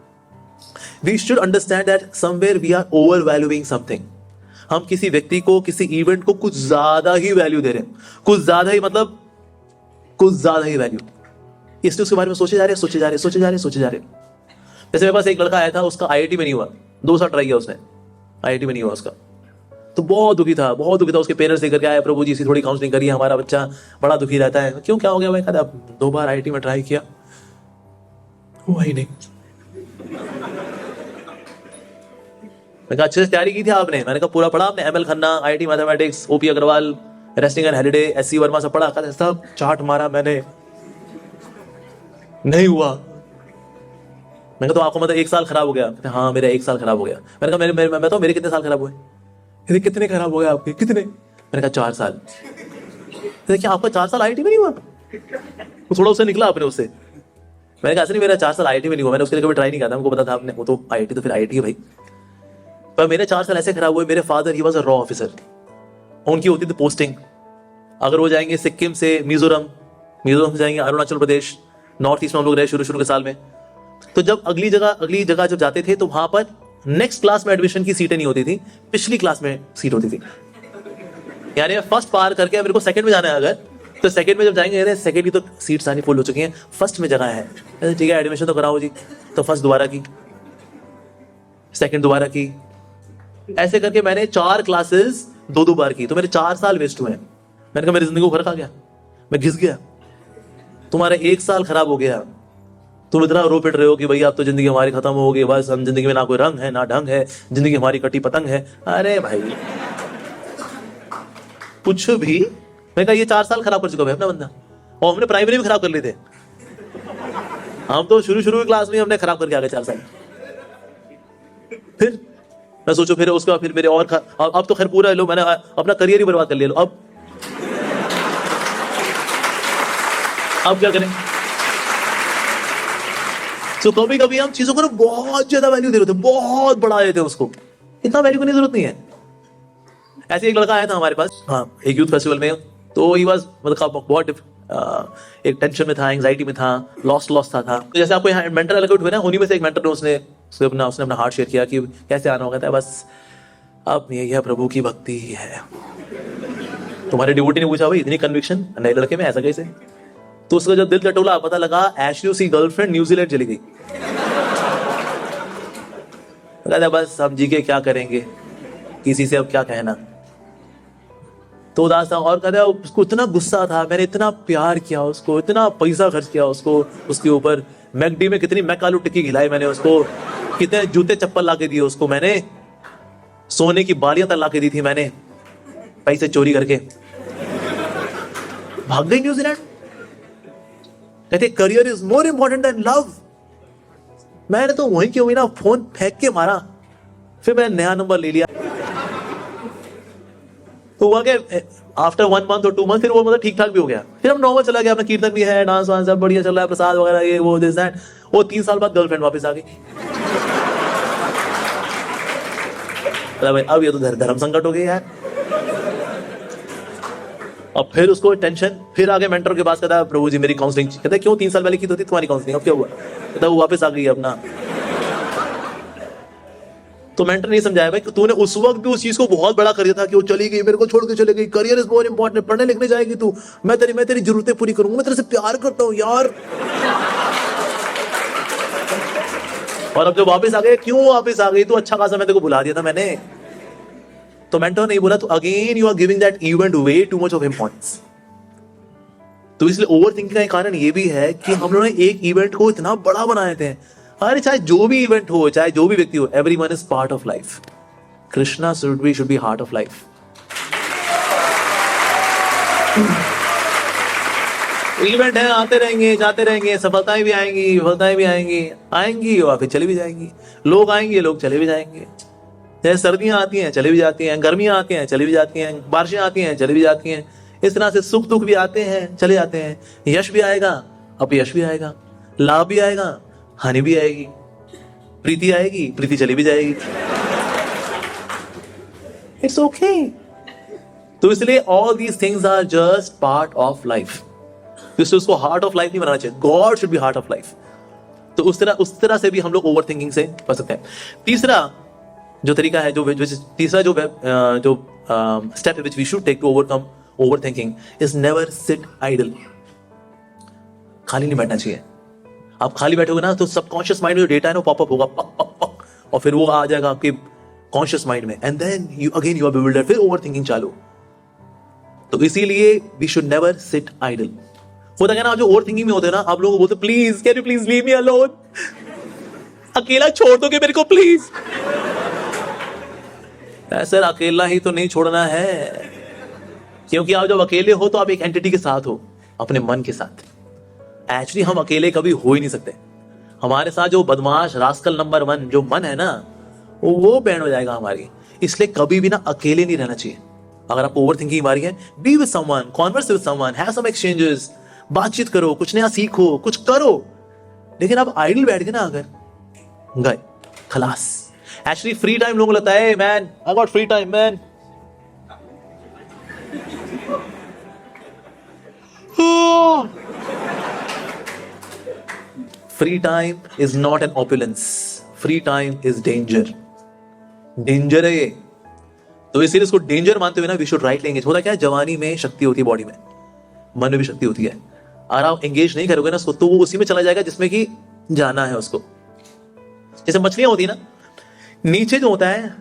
we should understand that somewhere we are over valuing something. हम किसी व्यक्ति को, किसी इवेंट को कुछ ज्यादा ही वैल्यू दे रहे हैं, कुछ ज्यादा ही वैल्यू, इसलिए उसके बारे में सोचे जा रहे। जैसे मेरे पास एक लड़का आया था, उसका आईआईटी में नहीं हुआ, 2 साल ट्राई किया उसने, आईआईटी में नहीं हुआ उसका। तो बहुत दुखी था। उसके पेरेंट्स लेकर के आए, प्रभु जी इसी थोड़ी काउंसलिंग करिए, हमारा बच्चा बड़ा दुखी रहता है। क्यों, क्या हो गया? मैं कहता 2 बार आईआईटी में ट्राई किया, हुआ ही नहीं। मैं कहा अच्छे से तैयारी की थी आपने? मैंने कहा पूरा पढ़ा आपने, ML Khanna, IIT mathematics, OP Agarwal, Resnick and Halliday, SC Verma सब पढ़ा? कहता सब चार्ट मारा मैंने, नहीं हुआ। मैंने कहा तो आपको मतलब 1 साल खराब हो गया? कहते हाँ मेरा 1 साल खराब हो गया। मैंने कहा मैं तो मेरे कितने साल खराब हुए? कहते कितने खराब हो गए आपके? कितने? मैंने कहा 4 साल। कहते क्या आपका 4 साल आईआईटी में नहीं हुआ? वो थोड़ा उससे निकला आपने उससे। मैंने कहा नहीं, मेरा 4 साल आईआईटी में नहीं हुआ, मैंने उसके लिए कभी ट्राई नहीं किया था, हमको पता था आपने, वो तो आईआईटी तो फिर आईआईटी है भाई। पर मेरे 4 साल ऐसे खराब हुए, मेरे father he was a raw officer, उनकी होती थी पोस्टिंग, अगर वो जाएंगे सिक्किम से मिजोरम से जाएंगे अरुणाचल प्रदेश, नॉर्थ ईस्ट में हम लोग रहे शुरू के साल में। तो जब अगली जगह जब जाते थे तो वहां पर नेक्स्ट क्लास में एडमिशन की सीटें नहीं होती थी, पिछली क्लास में सीट होती थी। यानी फर्स्ट पार करके मेरे को सेकंड में जाना है अगर, तो सेकंड में जब जाएंगे, अरे सेकंड की तो सीट सारी फुल हो चुकी हैं, फर्स्ट में जगह है, ठीक है एडमिशन तो कराओ जी। तो फर्स्ट दोबारा की, सेकंड दोबारा की, ऐसे करके मैंने 4 क्लासेस 2 बार की, तो मेरे 4 साल वेस्ट हुए। मैंने कहा मेरी जिंदगी को फर्क आ गया, मैं घिस गया, तुम्हारा 1 साल खराब हो गया, तुम इतना रो पिट रहे हो कि भाई अब तो जिंदगी हमारी खत्म हो गई, बस हम जिंदगी में ना कोई रंग है ना ढंग है, जिंदगी हमारी कटी पतंग है। अरे भाई कुछ भी। मैं कहा ये 4 साल खराब कर चुका भाई अपना बंदा, और हमने प्राइमरी में खराब कर लिए थे, हम तो शुरू की क्लास में हमने खराब करके आ गए 4 साल। फिर मैं सोचो, फिर उसका फिर मेरे और अब तो खैर पूरा लो, मैंने अपना करियर ही बर्बाद कर लिया। लो अब क्या करें? तो कभी हम चीजों को ना बहुत ज्यादा वैल्यू दे रहे थे, बहुत बढ़ा देते उसको, इतना वैल्यू करने की जरूरत नहीं है। ऐसे एक लड़का आया था हमारे पास, हाँ एक यूथ फेस्टिवल में, तो ही वाज मतलब बहुत एक टेंशन में था, एंजाइटी में था, लॉस था। तो जैसे आपको यहाँ मेंटर अलग हुए ना, उन्हीं में से एक मेंटर ने उसने उसने अपना हार्ट शेयर किया कि कैसे आना होगा। बस अब यही है, प्रभु की भक्ति ही है। तुम्हारे डिवोटी ने पूछा भाई इतनी कन्विक्शन नए लड़के में ऐसा कैसे? तो उसका जब दिल टटोला, पता लगा एक्चुअली उसकी गर्लफ्रेंड न्यूजीलैंड चली गई। कहता बस हम जी के क्या करेंगे, किसी से अब क्या कहना। तो उदास था और कहता उसको इतना गुस्सा था, मैंने इतना प्यार किया उसको, इतना पैसा खर्च किया उसको, उसके ऊपर मैकडी में कितनी मैक आलू टिक्की खिलाई मैंने उसको, कितने जूते चप्पल ला के दिए उसको मैंने, सोने की बालियां तक ला के दी थी मैंने, पैसे चोरी करके। भाग गई न्यूजीलैंड। कहते career is more important than love. मैंने तो वहीं क्यों ना फोन फेंक के मारा, फिर मैंने नया नंबर ले लिया। तो हुआ क्या, आफ्टर 1 month और 2 months फिर वो मतलब ठीक ठाक भी हो गया। फिर हम नॉर्मल चला गया, अपना कीर्तन भी है, डांस वांस सब बढ़िया चल रहा है, प्रसाद वगैरह ये वो दिस दैट। वो 3 साल बाद गर्लफ्रेंड वापस आ गई। अब ये तो धर्म संकट हो गया यार। अब फिर उसको टेंशन, फिर आगे मेंटर के पास, कहता है प्रभु जी मेरी काउंसलिंग। कहता है क्यों, 3 साल पहले की तो थी तुम्हारी काउंसलिंग, अब क्या हुआ? कहता है वो वापस आ गई अपना। तो मेंटर नहीं समझाया भाई कि तूने उस वक्त भी उस चीज को बहुत बड़ा कर दिया था कि वो चली गई, मेरे को छोड़ के चली गई, करियर इज मोर इंपॉर्टेंट, पढ़ने लिखने जाएगी तू, मैं तेरी जरूरतें पूरी करूंगा, मैं तेरे से प्यार करता हूं यार। और अब जो वापस आ गए, क्यों वापस आ गई? तो अच्छा खासा मैं तेरे को बुला दिया था मैंने। तो मेंटर नहीं बोला, तो again you are giving that event way too much of importance. तो इसलिए ओवर थिंकिंग का एक कारण ये भी है कि हम लोगों ने एक इवेंट को इतना बड़ा बनाए थे। अरे चाहे जो भी इवेंट हो, चाहे जो भी व्यक्ति हो, everyone is part of life. Krishna should be heart of life. Event है, आते रहेंगे जाते रहेंगे, सफलताएं भी आएंगी, विफलताएं भी आएंगी और फिर चली भी जाएंगी। लोग आएंगे, लोग चले भी जाएंगे। जैसे सर्दियां आती हैं चली भी जाती हैं, गर्मियां आती हैं चली भी जाती हैं, बारिशें आती हैं चली भी जाती हैं। इस तरह से सुख दुख भी आते हैं चले जाते हैं। यश भी आएगा, अपयश भी आएगा, लाभ भी आएगा, हानि भी आएगी, प्रीति आएगी, प्रीति चली भी जाएगी। It's okay. तो इसलिए all these things are just part of life. इसलिए उसको हार्ट ऑफ लाइफ नहीं बनाना चाहिए, God should be heart of life. तो उस तरह से भी हम लोग ओवर थिंकिंग से बच सकते हैं। तीसरा जो तरीका है, तीसरा जो स्टेप है which we should take to overcome over thinking is never sit idle. खाली नहीं बैठना चाहिए। आप खाली बैठोगे ना तो सबकॉन्शियस माइंड में जो डेटा है ना पॉपअप होगा, पक पक पक, और फिर वो आ जाएगा आपके कॉन्शियस माइंड में, and then you are builder, फिर ओवर थिंकिंग चालू। तो इसीलिए we should never sit idle. होता क्या ना, आप जो ओवर थिंकिंग में होते हैं ना, आप लोगों को बोलते please can you please leave me alone, अकेला छोड़ दोगे मेरे को प्लीज। सर अकेला ही तो नहीं छोड़ना है, क्योंकि आप जब अकेले हो तो आप एक एंटिटी के साथ हो, अपने मन के साथ। एक्चुअली हम अकेले कभी हो ही नहीं सकते। हमारे साथ जो बदमाश रास्कल नंबर 1 जो मन है ना, वो बैंड हो जाएगा हमारी। इसलिए कभी भी ना अकेले नहीं रहना चाहिए। अगर आपको ओवर थिंकिंग आ रही है, be with someone, converse with someone, have some exchanges, बातचीत करो, कुछ नया सीखो, कुछ करो। लेकिन आप आइडल बैठ गए ना, अगर गए खलास। एक्चुअली फ्री टाइम लोगों को लगता है man I got free time man, free time is not an opulence, free time is danger. Danger है ये। तो इसीलिए इसको डेंजर मानते हुए ना वी शुड राइट लेंगे। होता क्या है, जवानी में शक्ति होती है बॉडी में, मन में भी शक्ति होती है। अगर आप एंगेज नहीं करोगे ना उसको, तो वो उसी में चला जाएगा जिसमें कि जाना है उसको। जैसे मछलियां होती है ना, नीचे जो होता है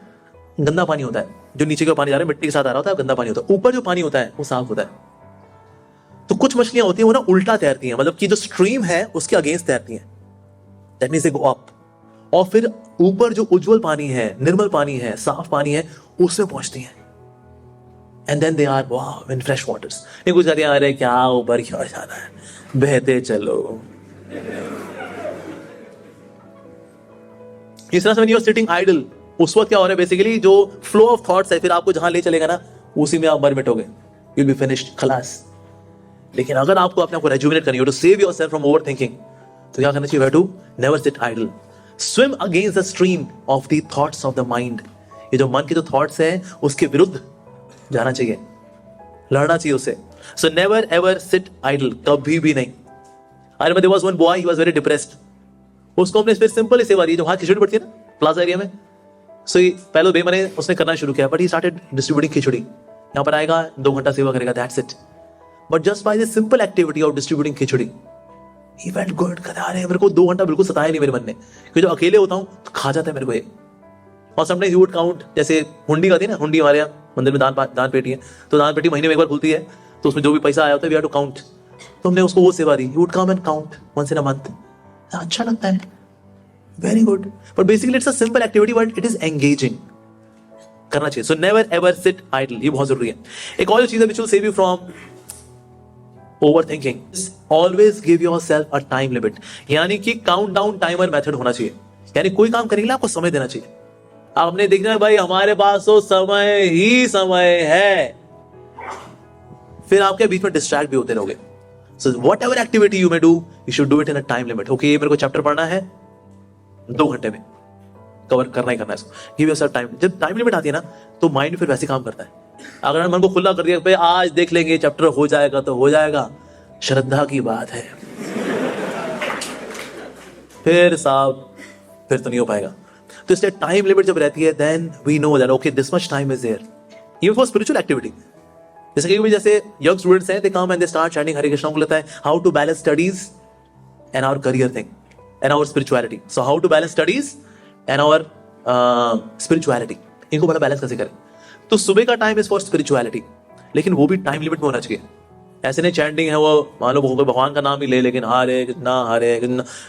गंदा पानी होता है, जो नीचे का पानी जा रहा है मिट्टी के साथ आ रहा होता है, गंदा पानी होता है। ऊपर जो पानी होता है वो साफ होता है। तो कुछ मछलियां होती हैं वो ना उल्टा तैरती हैं, मतलब कि जो स्ट्रीम है उसके अगेंस्ट तैरती हैं, that means they go up. और फिर ऊपर जो उज्जवल पानी है, निर्मल पानी है, साफ पानी है, उसमें पहुंचती हैं। And then they are wow in fresh waters. नहीं कुछ कहते हैं अरे क्या ऊपर क्या जाना है, बहते चलो। इस तरह से when you are sitting idle, उस वक्त क्या हो रहा है बेसिकली, जो फ्लो ऑफ थॉट्स है फिर आपको जहां ले चलेगा ना उसी में आप मर मिटोगे, यू विल बी फिनिश्ड, खलास। लेकिन अगर आपको अपने आप को रेजुविनेट करनी हो, to save yourself from over thinking, तो क्या करना चाहिए, way to never sit idle, swim against the stream of the thoughts of the mind. ये जो मन के जो थॉट्स है उसके विरुद्ध जाना चाहिए, लड़ना चाहिए उससे। So never ever sit idle, कभी भी नहीं। I remember there was one boy, he was very depressed. उसको हमने फिर सिंपल ही सेवा दी, जो वहां खिचड़ी पड़ती है ना प्लाजा एरिया में। सो पहले बे मैंने उसने करना शुरू किया, बट ही स्टार्टेड डिस्ट्रीब्यूटिंग खिचड़ी। यहाँ पर आएगा 2 घंटा सेवा करेगा, that's it. But just by this simple activity of distributing khichdi he felt good. कहता अरे मेरे को 2 घंटा बिल्कुल सताया नहीं मेरे मन ने, क्योंकि जब अकेले होता हूँ तो खा जाता है मेरे को ये। और समटाइम्स यू वुड काउंट, जैसे हुंडी आती है ना, हुंडी हमारे यहाँ मंदिर में दान पेटी है, तो दान पेटी महीने में एक बार खुलती है, तो उसमें जो भी पैसा आया होता है वी हैव टू काउंट। तो हमने उसको वो सेवा दी, you would come and count once in a month. अच्छा लगता है, very good. But basically it's a simple activity but it is engaging, करना चाहिए। So never ever sit idle, ये बहुत जरूरी है। एक और चीज है which will save you from overthinking, always give yourself a time limit, यानी कि काउंटडाउन टाइमर मेथड होना चाहिए। यानी कोई काम करेंगे आपको समय देना चाहिए। आपने देखना है भाई हमारे पास तो समय ही समय है, फिर आपके बीच में डिस्ट्रैक्ट भी होते रहोगे। So what ever activity you may do, you should do it in a time limit. Okay, ये मेरे को चैप्टर पढ़ना है 2 घंटे में कवर करना ही करना है इसको, गिव योरसेल्फ टाइम। जब टाइम लिमिट आती है ना तो माइंड फिर वैसे काम करता है। अगर हमने मन को खुला कर दिया भाई आज देख लेंगे चैप्टर हो जाएगा तो हो जाएगा, श्रद्धा की बात है, फिर साहब फिर तो नहीं हो पाएगा। तो इसलिए टाइम लिमिट जब रहती है then we know that okay this much time is there, even for spiritual activity. जैसे यंग स्टूडेंट्स हैं, they come and they start chanting Hare Krishna. को लगता है how to balance studies and our career thing and our spirituality. So how to balance studies and our spirituality, इनको बड़ा balance कैसे करें। तो सुबह का टाइम इज फॉर स्पिरिचुअलिटी, लेकिन वो भी टाइम लिमिट में होना चाहिए। ऐसे नहीं चैंटिंग है वो मान लो भगवान का नाम ही ले, लेकिन हरे कृष्णा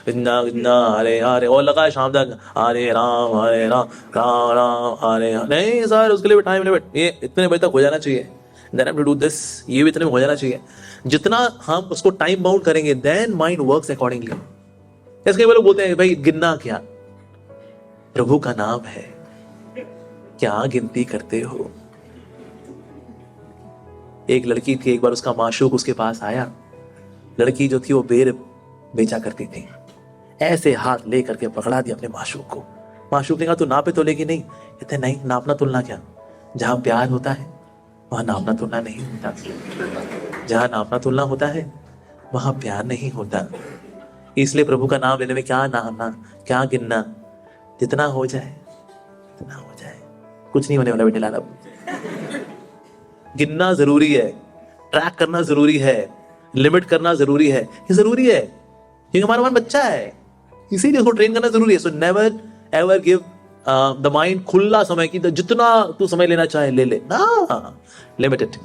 कृष्णा कृष्णा हरे हरे, और लगा है शाम तक हरे राम राम राम हरे हरे। नहीं सर, उसके लिए भी टाइम लिमिट, ये इतने बजे तक हो जाना चाहिए, then I have to do this, ये भी इतने में हो जाना चाहिए। जितना हम उसको टाइम बाउंड करेंगे देन माइंड वर्क्स अकॉर्डिंगली। इसके लोग बोलते हैं भाई गिनना क्या, प्रभु का नाम है, क्या गिनती करते हो। एक लड़की थी, एक बार उसका माशूक उसके पास आया। लड़की जो थी वो बेर बेचा करती थी, ऐसे हाथ ले करके पकड़ा दिया अपने माशूक को। माशूक ने कहा तू नापे तो लेगी नहीं, कहते नहीं नापना तुलना क्या, जहां प्यार होता है वहां नापना तुलना नहीं होता, जहां नापना तुलना होता है वहां प्यार नहीं होता। इसलिए प्रभु का नाम लेने में क्या नापना क्या गिनना, जितना हो जाए इतना हो जाए, कुछ नहीं होने वाला बेटे लाला। गिनना जरूरी है, ट्रैक करना जरूरी है, लिमिट करना जरूरी है, ये जरूरी है क्योंकि हमारा मन बच्चा है, इसीलिए उसको ट्रेन करना जरूरी है। सो never ever give the mind खुला समय की, जितना तू समय लेना चाहे ले ले ना, लिमिटेड,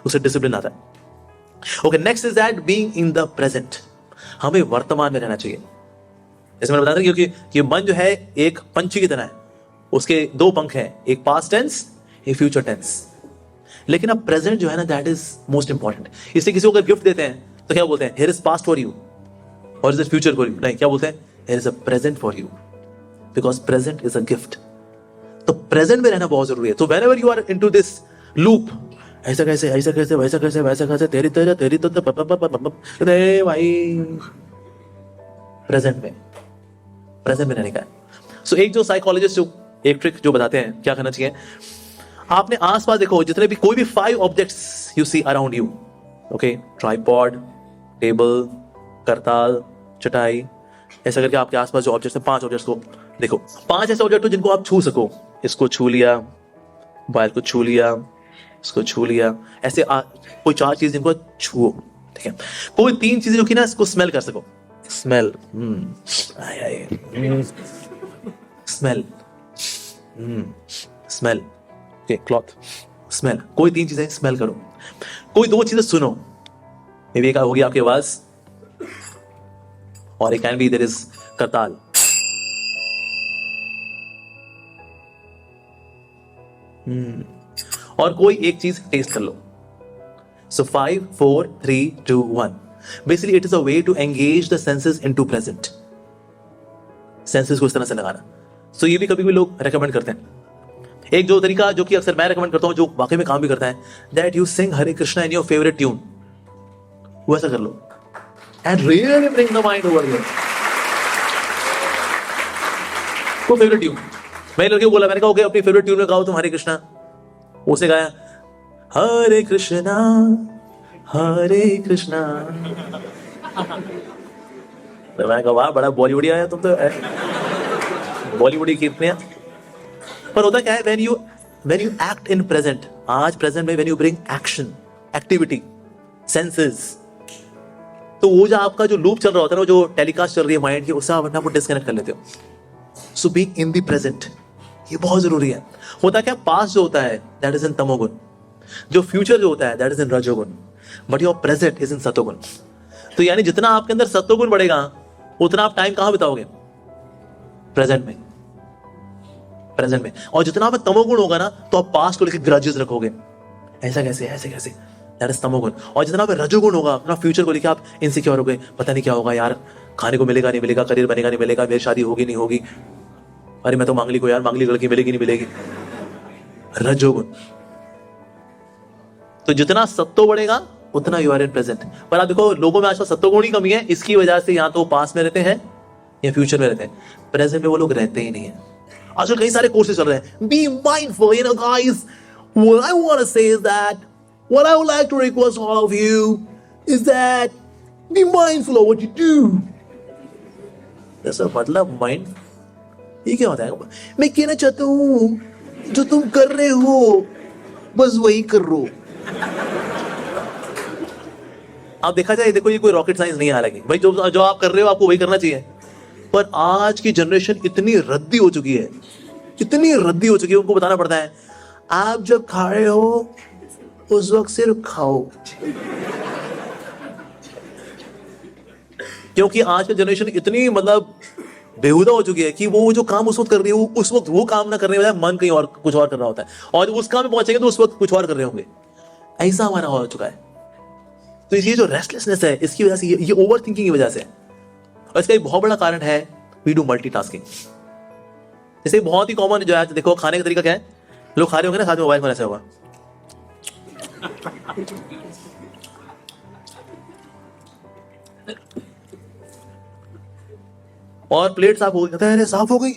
उससे डिसिप्लिन आता है। Okay, next is that being in the present, हमें वर्तमान में रहना चाहिए। जैसे मैंने बताया था क्योंकि ये मन जो है एक पंछी की तरह है, उसके 2 पंख हैं, एक पास्ट टेंस एक फ्यूचर टेंस। लेकिन अब प्रेजेंट जो है ना दैट इज मोस्ट इंपॉर्टेंट। इसलिए किसी को अगर गिफ्ट देते हैं तो क्या बोलते हैं, here is past for you और इज फ्यूचर फॉर यू, नहीं क्या बोलते हैं, here is a present for you, because present is a gift. तो प्रेजेंट में रहना बहुत जरूरी है। तो whenever you are into this loop, ऐसा कैसे वैसा कैसे तेरी तो अरे भाई प्रेजेंट में रहने का है। सो एक जो साइकोलॉजिस्ट जो एक ट्रिक जो बताते हैं क्या करना चाहिए, आपने आसपास देखो जितने भी कोई भी 5 objects you see around you, okay, tripod, table, करताल, चटाई, ऐसा करके आपके आसपास जो ऑब्जेक्ट्स हैं 5 ऑब्जेक्ट्स को देखो। 5 ऐसे ऑब्जेक्ट हो जिनको आप छू सको, इसको छू लिया, मोबाइल को छू लिया, इसको छू लिया, ऐसे कोई 4 चीज जिनको छुओ, ठीक है। कोई 3 चीजें जो कि ना इसको स्मेल कर सको, smell, smell, smell, cloth, smell, कोई 3 चीजें स्मेल करो। कोई 2 चीजें सुनो, मे बी एक होगी आपकी आवाज और एक कैन बी देयर इज करताल। और कोई एक चीज टेस्ट कर लो। So 5 4 3 2 1, basically it is a way to engage the senses into present, senses को इस तरह से लगाना। सो ये भी कभी भी लोग रेकमेंड करते हैं। एक जो तरीका जो कि अक्सर मैं रेकमेंड करता हूं, जो वाकई में काम भी करता है, that you sing Hare Krishna in your favourite tune, वैसा कर लो and really bring the mind over here. वो फेवरेट ट्यून मैंने लड़के को बोला, मैंने कहा ओके अपनी फेवरेट ट्यून में गाओ तुम हरे कृष्णा। उसने गाया हरे कृष्णा तो मैं कहा वाह बड़ा बॉलीवुड आया तुम तो, बॉलीवुड कितने। पर होता क्या है, when you act in present, आज प्रेजेंट में when you bring action, activity, senses, तो वो जो आपका जो लूप चल रहा होता है ना, जो टेलीकास्ट चल रही है माइंड की, उससे आप अपने आप को डिस्कनेक्ट कर लेते हो। सो बीइंग इन द प्रेजेंट, ये बहुत जरूरी है। होता क्या, पास्ट जो होता है दैट इज इन तमोगुण, जो फ्यूचर जो होता है दैट इज इन रजोगुण, but your present is in सतोगुण। तो यानी जितना आपके अंदर सतोगुण बढ़ेगा उतना आप टाइम कहां बिताओगे, प्रेजेंट में, प्रेजेंट में। और जितना आप तमोगुण होगा ना तो आप पास्ट को लेकर ग्रजेस रखोगे, ऐसा कैसे ऐसे कैसे, दैट इज तमोगुण। और जितना आप रजोगुण होगा, अपना फ्यूचर को लेकर आप इनसिक्योर हो गए, पता नहीं क्या होगा यार, खाने को मिलेगा नहीं मिलेगा, करियर बनेगा नहीं मिलेगा, मेरी शादी होगी नहीं होगी, अरे मैं तो मांगली को यार, मांगली लड़की मिलेगी नहीं मिलेगी, रजोगुण। तो जितना सत्व बढ़ेगा उतना यू आर इन प्रेजेंट। पर आप देखो लोगों में आजकल सत्वगुण ही कमी है, इसकी वजह से या तो पास में रहते हैं या फ्यूचर में रहते हैं, प्रेजेंट में वो लोग रहते ही नहीं है। आजकल कई सारे कोर्सेज चल रहे हैं, be mindful, you know guys, what I want to say is that, what I would like to request all of you is that be mindful of what you do. ऐसा मतलब माइंड, ये क्या होता है? मैं कहना चाहता हूं जो तुम कर रहे हो बस वही कर रो। आप देखा जाए, देखो ये कोई रॉकेट साइंस नहीं है, हालांकि भाई जो आप कर रहे हो आपको वही करना चाहिए। पर आज की जनरेशन इतनी रद्दी हो चुकी है, इतनी रद्दी हो चुकी है, उनको बताना पड़ता है आप जब खा रहे हो उस वक्त सिर्फ खाओ। क्योंकि आज की जनरेशन इतनी मतलब बेहुदा हो चुकी है कि वो जो काम उस वक्त कर रही है उस वक्त वो काम ना करने वाला, मन कहीं और कुछ और कर रहा होता है, और जब उस काम में पहुंचेंगे तो उस वक्त कुछ और कर रहे होंगे। ऐसा हमारा हो चुका है। तो ये जो रेस्टलेसनेस है इसकी वजह से, ये ओवर थिंकिंग की वजह से, और इसका एक बहुत बड़ा कारण है वी डू मल्टीटास्किंग। जैसे बहुत ही कॉमन जो है, देखो खाने का तरीका क्या है, लोग खा रहे होंगे ना, साथ में मोबाइल फोन ऐसा होगा, और प्लेट साफ हो गई, कहता है अरे साफ हो गई,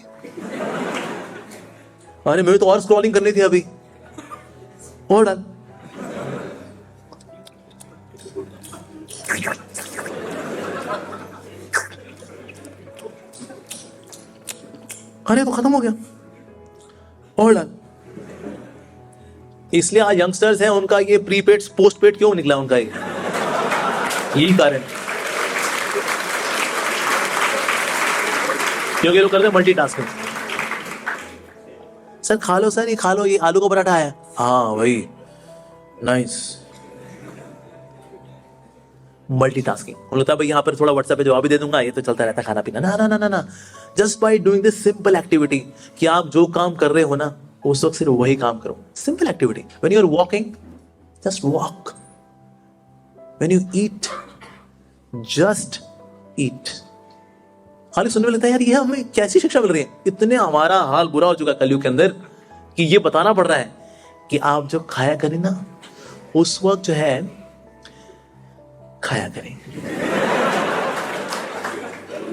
अरे मैं तो और स्क्रॉलिंग करनी थी अभी, और डन। अरे तो खत्म हो गया, और डन। इसलिए आज यंगस्टर्स हैं, उनका ये प्रीपेड पोस्टपेड क्यों निकला उनका, यही कारण, क्योंकि लोग करते हैं मल्टीटास्किंग। सर खा लो सर, ये खा लो, ये आलू का पराठा है, हाँ भाई नाइस। मल्टीटास्किंग, उन्हें लगता है भाई यहाँ पर थोड़ा व्हाट्सएप पे जवाब भी दे दूंगा, ये तो चलता रहता है खाना पीना। ना ना ना ना ना, just by doing this simple activity, कि आप जो काम कर रहे हो ना उस वक्त सिर्फ वही काम करो। Simple activity, when you are walking just walk, when you eat just eat. खाली सुनने में लगता है यार ये हमें कैसी शिक्षा मिल रही है, इतने हमारा हाल बुरा हो चुका है कलयुग के अंदर कि ये बताना पड़ रहा है कि आप जो खाया करें ना उस वक्त जो है खाया करें।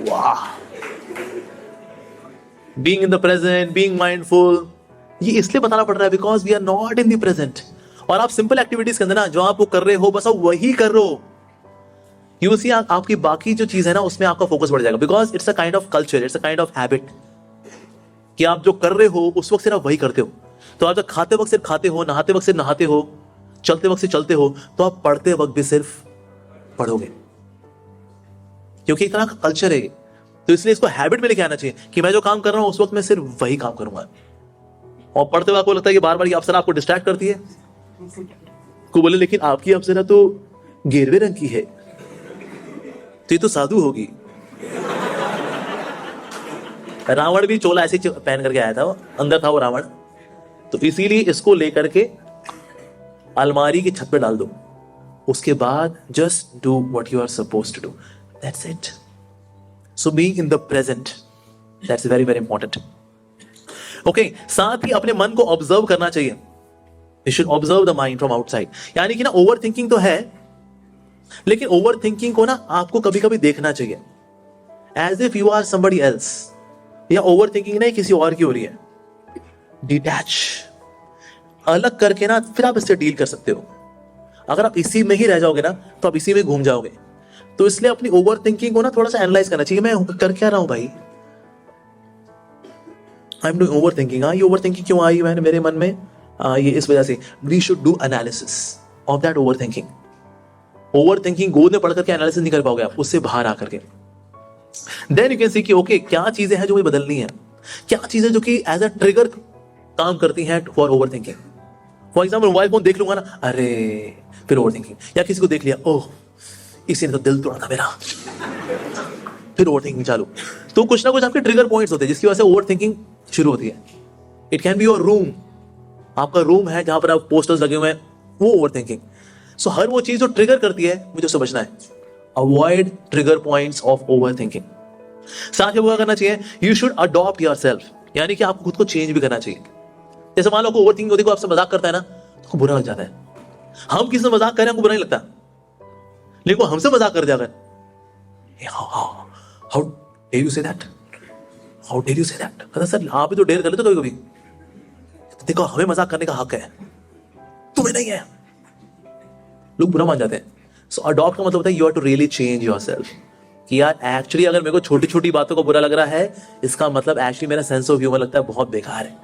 वाह, being in the present, being mindful, ये इसलिए बताना पड़ रहा है because we are not in the present. और आप सिंपल एक्टिविटीज के अंदर ना जो आप वो कर रहे हो बस आप वही कर रहे हो, यू सी आपकी बाकी जो चीज है ना उसमें आपका फोकस बढ़ जाएगा, because it's a kind of culture, it's a kind of habit, कि आप जो कर रहे हो उस वक्त सिर्फ आप वही करते हो। तो आप जब खाते वक्त सिर्फ खाते हो, नहाते वक्त सिर्फ नहाते हो, चलते वक्त से चलते हो, तो आप पढ़ते वक्त भी सिर्फ पढ़ोगे, क्योंकि एक तरह का कल्चर है। तो इसलिए इसको हैबिट में लेके आना चाहिए कि मैं जो काम कर रहा हूं उस वक्त मैं सिर्फ वही काम करूंगा। और पढ़ते वक्त आपको लगता है कि बार बार ये अप्सरा आपको डिस्ट्रैक्ट करती है, को बोले लेकिन आपकी अप्सरा तो गेरवे रंग की है, तो ये तो साधु होगी। रावण भी चोला ऐसे पहन करके आया था, वो अंदर था वो रावण। तो इसीलिए इसको लेकर के अलमारी की छत पे डाल दो, उसके बाद just do what you are supposed to do, that's it. So being in the present, that's very very important. Okay, साथ ही अपने मन को ऑब्जर्व करना चाहिए। You should observe the mind from outside, यानी कि ना ओवर थिंकिंग तो है, लेकिन ओवर थिंकिंग को ना आपको कभी कभी देखना चाहिए as if you are somebody else, या ओवर थिंकिंग नहीं किसी और की हो रही है। डिटैच, अलग करके ना फिर आप इससे डील कर सकते हो। अगर आप इसी में ही रह जाओगे ना तो आप इसी में घूम जाओगे। तो इसलिए अपनी ओवर थिंकिंग को ना थोड़ा सा एनालाइज करना चाहिए, मैं कर क्या रहा हूं भाई, I am doing over thinking. हाँ, ये ओवर थिंकिंग क्यों आई मैंने मेरे मन में, ये इस वजह से। We should do analysis of that over thinking. Over thinking गोद में पढ़ करके एनालिसिस नहीं कर पाओगे आप, उससे बाहर आकर के देन यू कैन सी कि ओके क्या चीजें हैं जो मुझे बदलनी है, क्या चीजें जो कि एज अ ट्रिगर काम करती हैं for over thinking. For example mobile phone देख लूंगा ना, अरे फिर ओवर थिंकिंग, या किसी को देख लिया, ओह इसी ने तो दिल तोड़ा था मेरा, फिर ओवर थिंकिंग चालू। तो कुछ ना कुछ आपके ट्रिगर पॉइंट्स होते हैं जिसकी वजह से ओवर थिंकिंग शुरू होती है। It can be your room, आपका रूम है जहां पर आप पोस्टर्स लगे हुए हैं, वो ओवर थिंकिंग। सो हर वो चीज जो ट्रिगर करती है मुझे उससे बचना है। Avoid trigger points of over thinking. साथ ही वो करना चाहिए, यू शुड अडॉप्ट योरसेल्फ, यानी कि आपको खुद को चेंज भी करना चाहिए। जैसे मान लो ओवर थिंकिंग होती है, आपसे मजाक करता है ना तो बुरा लग जाता है। हम किसी से मजाक करें हमको बुरा नहीं लगता, लेकिन वो हमसे मजाक कर जाएगा, how dare you say that, how dare you say that. कहता सर आप भी तो डेयर कर लेते कभी कभी, देखो हमें मजाक करने का हक है, तुम्हें नहीं है। लोग बुरा मान जाते हैं। सो अडॉप्ट का मतलब होता है you have to really change yourself, कि यार एक्चुअली अगर मेरे को छोटी छोटी बातों को बुरा लग रहा है, इसका मतलब एक्चुअली मेरा सेंस ऑफ ह्यूमर लगता है बहुत बेकार है,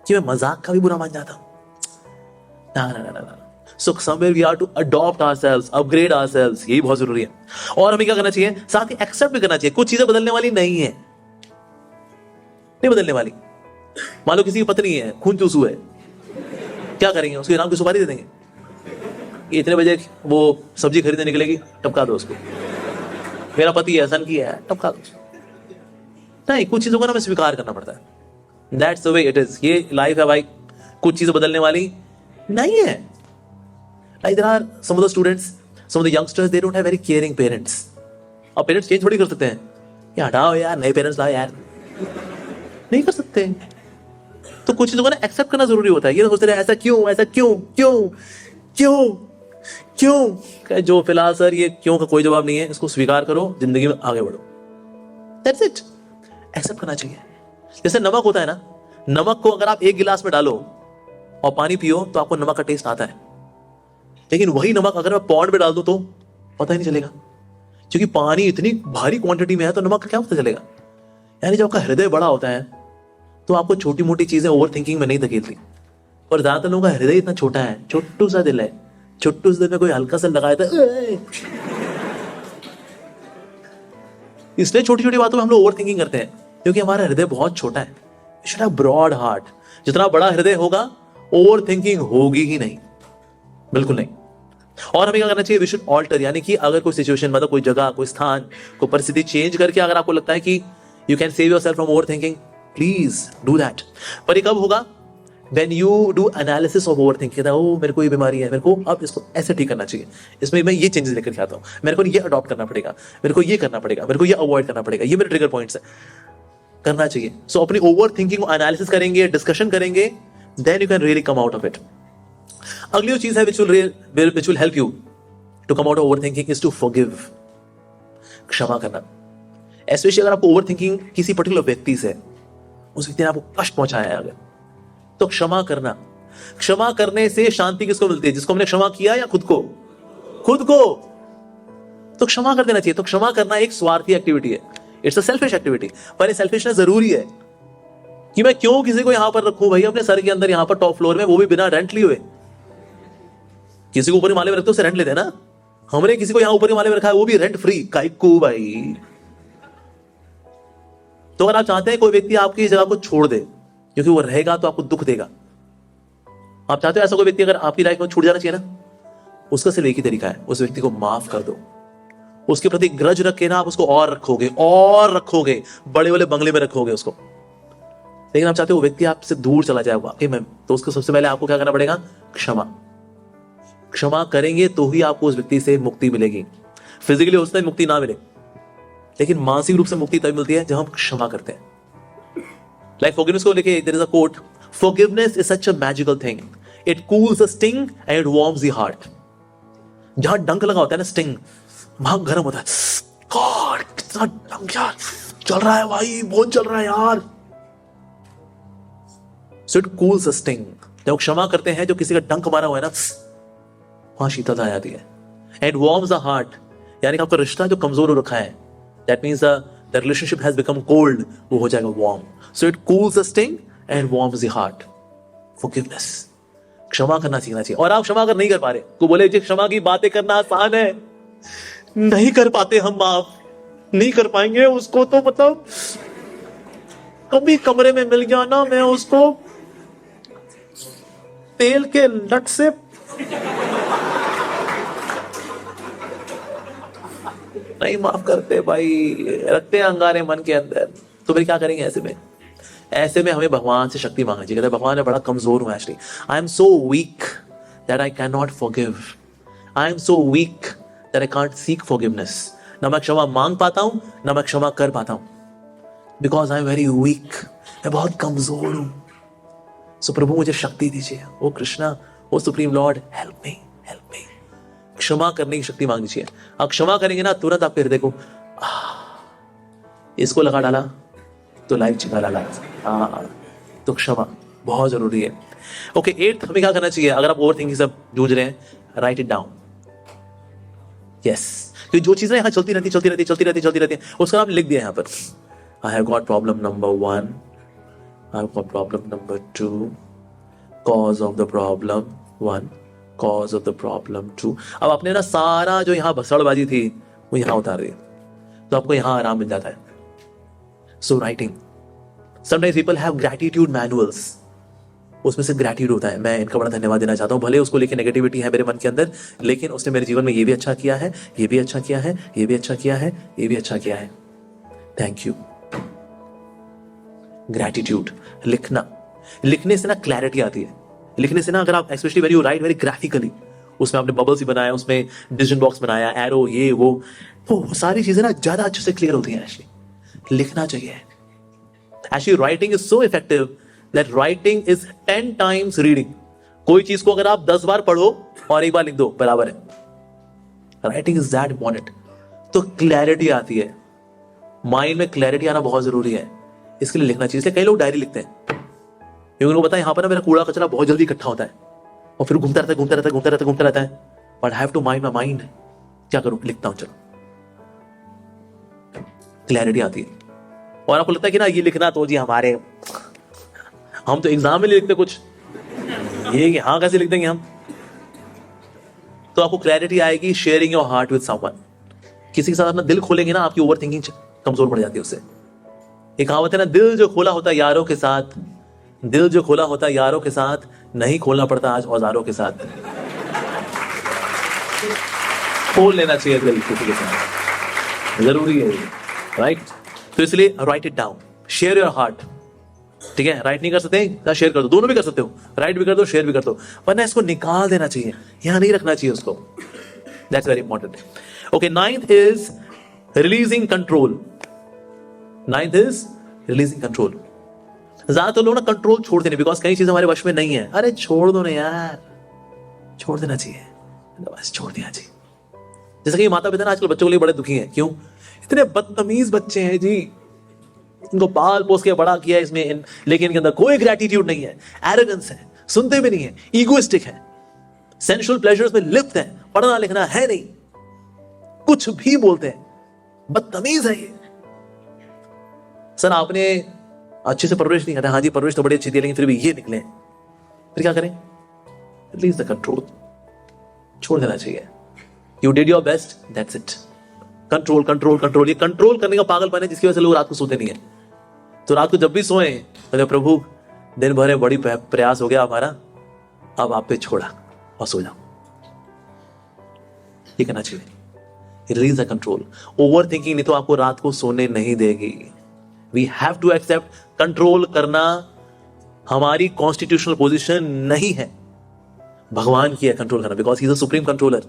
कि मैं मजाक का भी बुरा मान जाता हूं। ना ना ना ना। So somewhere we are to adopt ourselves, upgrade ourselves, यही बहुत जरूरी है। और हमें क्या करना चाहिए, साथ ही एक्सेप्ट भी करना चाहिए कुछ चीजें बदलने वाली नहीं है, नहीं बदलने वाली। मान लो किसी की पत्नी है, खून चूसू है, क्या करेंगे, उसके नाम की सुपारी दे देंगे, इतने बजे वो सब्जी खरीदने निकलेगी, टपका दो उसको। मेरा पति है, सन की है, टपका दो। नहीं, कुछ चीजों को ना हमें स्वीकार करना पड़ता है। That's the way it is. ये लाइफ है भाई, कुछ चीजें बदलने वाली नहीं है। Like there are some of the students, some of the youngsters, they don't have very caring parents. अब पेरेंट्स चेंज थोड़ी कर सकते हैं, ये हटाओ यार नए पेरेंट्स लाओ यार, नहीं कर सकते। तो कुछ चीजों को ना एक्सेप्ट करना जरूरी होता है। ये सोचते रहे ऐसा क्यों, ऐसा क्यों क्यों क्यों क्यों, जो फिलहाल सर ये क्यों का कोई जवाब नहीं है, इसको स्वीकार करो, जिंदगी में आगे बढ़ो। That's it. एक्सेप्ट करना चाहिए। जैसे नमक होता है ना, नमक को अगर आप एक गिलास में डालो और पानी पियो तो आपको नमक का टेस्ट आता है, लेकिन वही नमक अगर मैं पॉन्ड में डाल दूं तो पता ही नहीं चलेगा, क्योंकि पानी इतनी भारी क्वांटिटी में है, तो नमक का क्या पता चलेगा। यानी जब आपका हृदय बड़ा होता है तो आपको छोटी मोटी चीजें ओवर थिंकिंग में नहीं धकेलती। और ज्यादातर लोगों का हृदय इतना छोटा है, छोटू सा दिल है, छोटू से दिल में कोई हल्का सा लगाया था, इसलिए छोटी छोटी बातों में हम लोग ओवर थिंकिंग करते हैं, क्योंकि हमारा हृदय बहुत छोटा है। You should have broad heart. जितना बड़ा हृदय होगा ओवर थिंकिंग होगी ही नहीं, बिल्कुल नहीं। और हमें क्या करना चाहिए, वी शुड ऑल्टर, यानी कि अगर कोई सिचुएशन, मतलब कोई जगह, कोई स्थान, कोई परिस्थिति चेंज करके अगर आपको लगता है कि you can save yourself from over thinking, please do that. पर ये कब होगा, when you do analysis of overthinking, ओ मेरे को ये बीमारी है, मेरे को अब इसको ऐसे ठीक करना चाहिए, इसमें मैं ये चेंजेस लेकर के आता हूँ, मेरे को ये अडॉप्ट करना पड़ेगा, मेरे को ये करना पड़ेगा, मेरे को ये अवॉइड करना पड़ेगा, ये मेरे ट्रिगर पॉइंट्स है, करना चाहिए। सो अपनी ओवर थिंकिंग को एनालिसिस करेंगे, डिस्कशन करेंगे, then you can really come out of it. अगली जो चीज है which will help you to come out of overthinking is to forgive, क्षमा करना। स्पेशली अगर आपको ओवर थिंकिंग किसी पर्टिकुलर व्यक्ति से, उस व्यक्ति ने आपको कष्ट पहुंचाया है अगर, तो क्षमा करना। क्षमा करने से शांति किसको मिलती है, जिसको हमने क्षमा किया, या खुद को, खुद को। तो क्षमा कर देना चाहिए। तो क्षमा करना एक स्वार्थी एक्टिविटी है, इट्स अ सेल्फिश एक्टिविटी। पर ये सेल्फिशनेस जरूरी है कि मैं क्यों किसी को यहां पर रखूं भाई अपने सर के अंदर, यहां पर टॉप फ्लोर में, वो भी बिना रेंट लिए हुए। किसी को ऊपर माले में रखते उसे रेंट लेते हैं ना, हमने किसी को यहां ऊपर माले में रखा है, वो भी रेंट फ्री, काइकू भाई। तो अगर आप चाहते हैं कोई व्यक्ति आपकी जगह को छोड़ दे, क्योंकि वो रहेगा तो आपको दुख देगा, आप चाहते हो ऐसा कोई व्यक्ति अगर आपकी लाइफ में छूट जाना चाहिए ना, उसका सिर्फ एक ही तरीका है, उस व्यक्ति को माफ कर दो। उसके प्रति ग्रज रख के ना आप उसको और रखोगे, बड़े बड़े बंगले में रखोगे उसको, लेकिन आप चाहते हो वो व्यक्ति आपसे दूर चला जाए वाकई में, तो उसको सबसे पहले आपको क्या करना पड़ेगा, क्षमा करेंगे तो ही आपको उस व्यक्ति से मुक्ति मिलेगी। फिजिकली हो सकता है मुक्ति ना मिले, लेकिन मानसिक रूप से मुक्ति तब मिलती है जब हम क्षमा करते हैं। लाइक फॉरगिवनेस को लेके there is a quote, forgiveness is such a magical thing, it cools the sting and it warms the heart. जहां डंक लगा होता है ना, स्टिंग, वहां गर्म होता है। गॉड कितना डंक यार चल रहा है भाई, बहुत चल रहा है यार। So it cools the sting. जब क्षमा करते हैं, जो किसी का डंक मारा हुआ है ना, वहां शीतलता आ जाती है। एंड वार्म्स द हार्ट, यानी कि आपका रिश्ता जो कमजोर हो रखा है, that means the relationship has become cold, वो हो जाएगा warm. So it cools the sting and warms the heart. Forgiveness, क्षमा करना सीखना चाहिए. और आप क्षमा अगर नहीं कर पा रहे, को बोले जी क्षमा की बातें करना आसान है, नहीं कर पाते हम, माफ नहीं कर पाएंगे उसको, तो मतलब कभी कमरे में मिल गया ना, मैं उसको तेल के लट से नहीं माफ करते भाई, रखते हैं अंगारे मन के अंदर. तो फिर क्या करेंगे ऐसे में? ऐसे में हमें भगवान से शक्ति मांगनी चाहिए. कहते हैं भगवान मैं बड़ा कमजोर हूं actually, I am so weak that I can not forgive, I am so weak that I can't seek forgiveness. ना मैं क्षमा मांग पाता हूं, ना मैं क्षमा कर पाता हूं, because I am very weak, मैं बहुत कमजोर हूं. सो प्रभु मुझे शक्ति दीजिए. O Krishna, O supreme lord, help me, help me. क्षमा करने की शक्ति मांगनी चाहिए. आप क्षमा करेंगे ना, तुरंत आपके हृदय को इसको लगा डाला तो लाइफ छिपा डाला. तो क्षमा बहुत जरूरी है. ओके, 8th हमें क्या करना चाहिए अगर आप ओवर थिंकिंग से जूझ रहे हैं? Right it down. यस, क्योंकि जो चीजें यहां चलती रहती है, उसका आप लिख दिया यहां पर. I have got problem number 1, I have got problem number 2, cause of the problem 1, cause of the problem 2. अब आपने ना सारा जो यहां भसड़बाजी थी वो यहां उतार दी, तो आपको यहां आराम मिल जाता है. So writing, sometimes people have gratitude manuals, उसमें से ग्रैटिट्यूड होता है, मैं इनका बड़ा धन्यवाद देना चाहता हूं. भले उसको लेके नेगेटिविटी है मेरे मन के अंदर, लेकिन उसने मेरे जीवन में ये भी अच्छा किया है, ये भी अच्छा किया है, ये भी अच्छा किया है, ये भी अच्छा किया है. Thank you. ग्रैटिट्यूड. लिखना, लिखने से ना क्लैरिटी आती है. लिखने से ना, अगर आप specially very you right very graphically, उसमें आपने बबल्स भी बनाया, उसमें डिसीजन बॉक्स बनाया, एरो, ये वो, तो सारी चीजें ना ज्यादा अच्छे से क्लियर होती हैं. एक्चुअली लिखना चाहिए. Actually writing is so effective that writing is 10 times reading. कोई चीज को अगर आप 10 बार पढ़ो और एक बार लिख दो, बराबर है. Writing is that important. तो क्लैरिटी आती है, माइंड में क्लैरिटी आना बहुत जरूरी है, इसके लिए लिखना चाहिए. इसलिए कई लोग डायरी लिखते हैं, क्योंकि उनको पता है यहाँ पर ना मेरा कूड़ा कचरा बहुत जल्दी इकट्ठा होता है और फिर घूमता रहता है. But I have to mind my mind. क्या करूं? लिखता हूं. चलो, क्लैरिटी आती है. और आपको लगता है कि ना ये लिखना तो जी हमारे, हम तो एग्जाम में नहीं लिखते कुछ, ये हाँ कैसे लिख देंगे हम? तो आपको क्लैरिटी आएगी sharing your heart with someone. किसी के साथ अपना दिल खोलेंगे ना, आपकी ओवर थिंकिंग कमजोर पड़ जाती है उससे. एक कहावत है ना, दिल जो खोला होता है यारों के साथ, दिल जो खोला होता है यारों के साथ, नहीं खोलना पड़ता आज औजारों के साथ. खोल लेना चाहिए दिल किसी के साथ, जरूरी है, राइट? तो इसलिए right it down, share your heart. ठीक है, राइट नहीं कर सकते, शेयर कर दो, दोनों भी कर सकते हो, राइट भी कर दो, शेयर भी कर दो, वरना इसको निकाल देना चाहिए, यहां नहीं रखना चाहिए उसको. That's very important. Okay, 9th is releasing control. 9th is releasing control. ज्यादातर लोग ना कंट्रोल छोड़ देने, बिकॉज कई चीजें हमारे वश में नहीं है. अरे छोड़ दो ना यार, छोड़ देना चाहिए, बस छोड़ देना चाहिए. जैसे कि माता पिता ना आजकल बच्चों के लिए बड़े दुखी हैं. क्यों? इतने बदतमीज बच्चे हैं जी, इनको पाल पोस के बड़ा किया इसमें, लेकिन इनके अंदर कोई ग्रैटिट्यूड नहीं है, एरोगेंस है, सुनते भी नहीं है, ईगोइस्टिक है, सेंसुअल प्लेजर्स में लिप्त है, पढ़ना लिखना है नहीं, कुछ भी बोलते हैं, बदतमीज है ये. सर आपने अच्छे से परवरिश नहीं करते. हाँ जी, परवरिश तो बड़ी अच्छी थी, लेकिन फिर भी ये निकले, फिर क्या करें? रिलीज द कंट्रोल, छोड़ देना चाहिए. You did your best, that's it. Control control control, ये कंट्रोल करने का पागलपन है जिसकी वजह से लोग रात को सोते नहीं है. तो रात को जब भी सोए तो प्रभु दिन भर बड़ी प्रयास हो गया हमारा, अब आप पे छोड़ा और सो जाओ. ये करना चाहिए. Release the control. Over thinking नहीं तो आपको रात को सोने नहीं देगी. We have to accept, control करना हमारी कॉन्स्टिट्यूशनल पोजीशन नहीं है, भगवान की है कंट्रोल करना, because he is the supreme controller.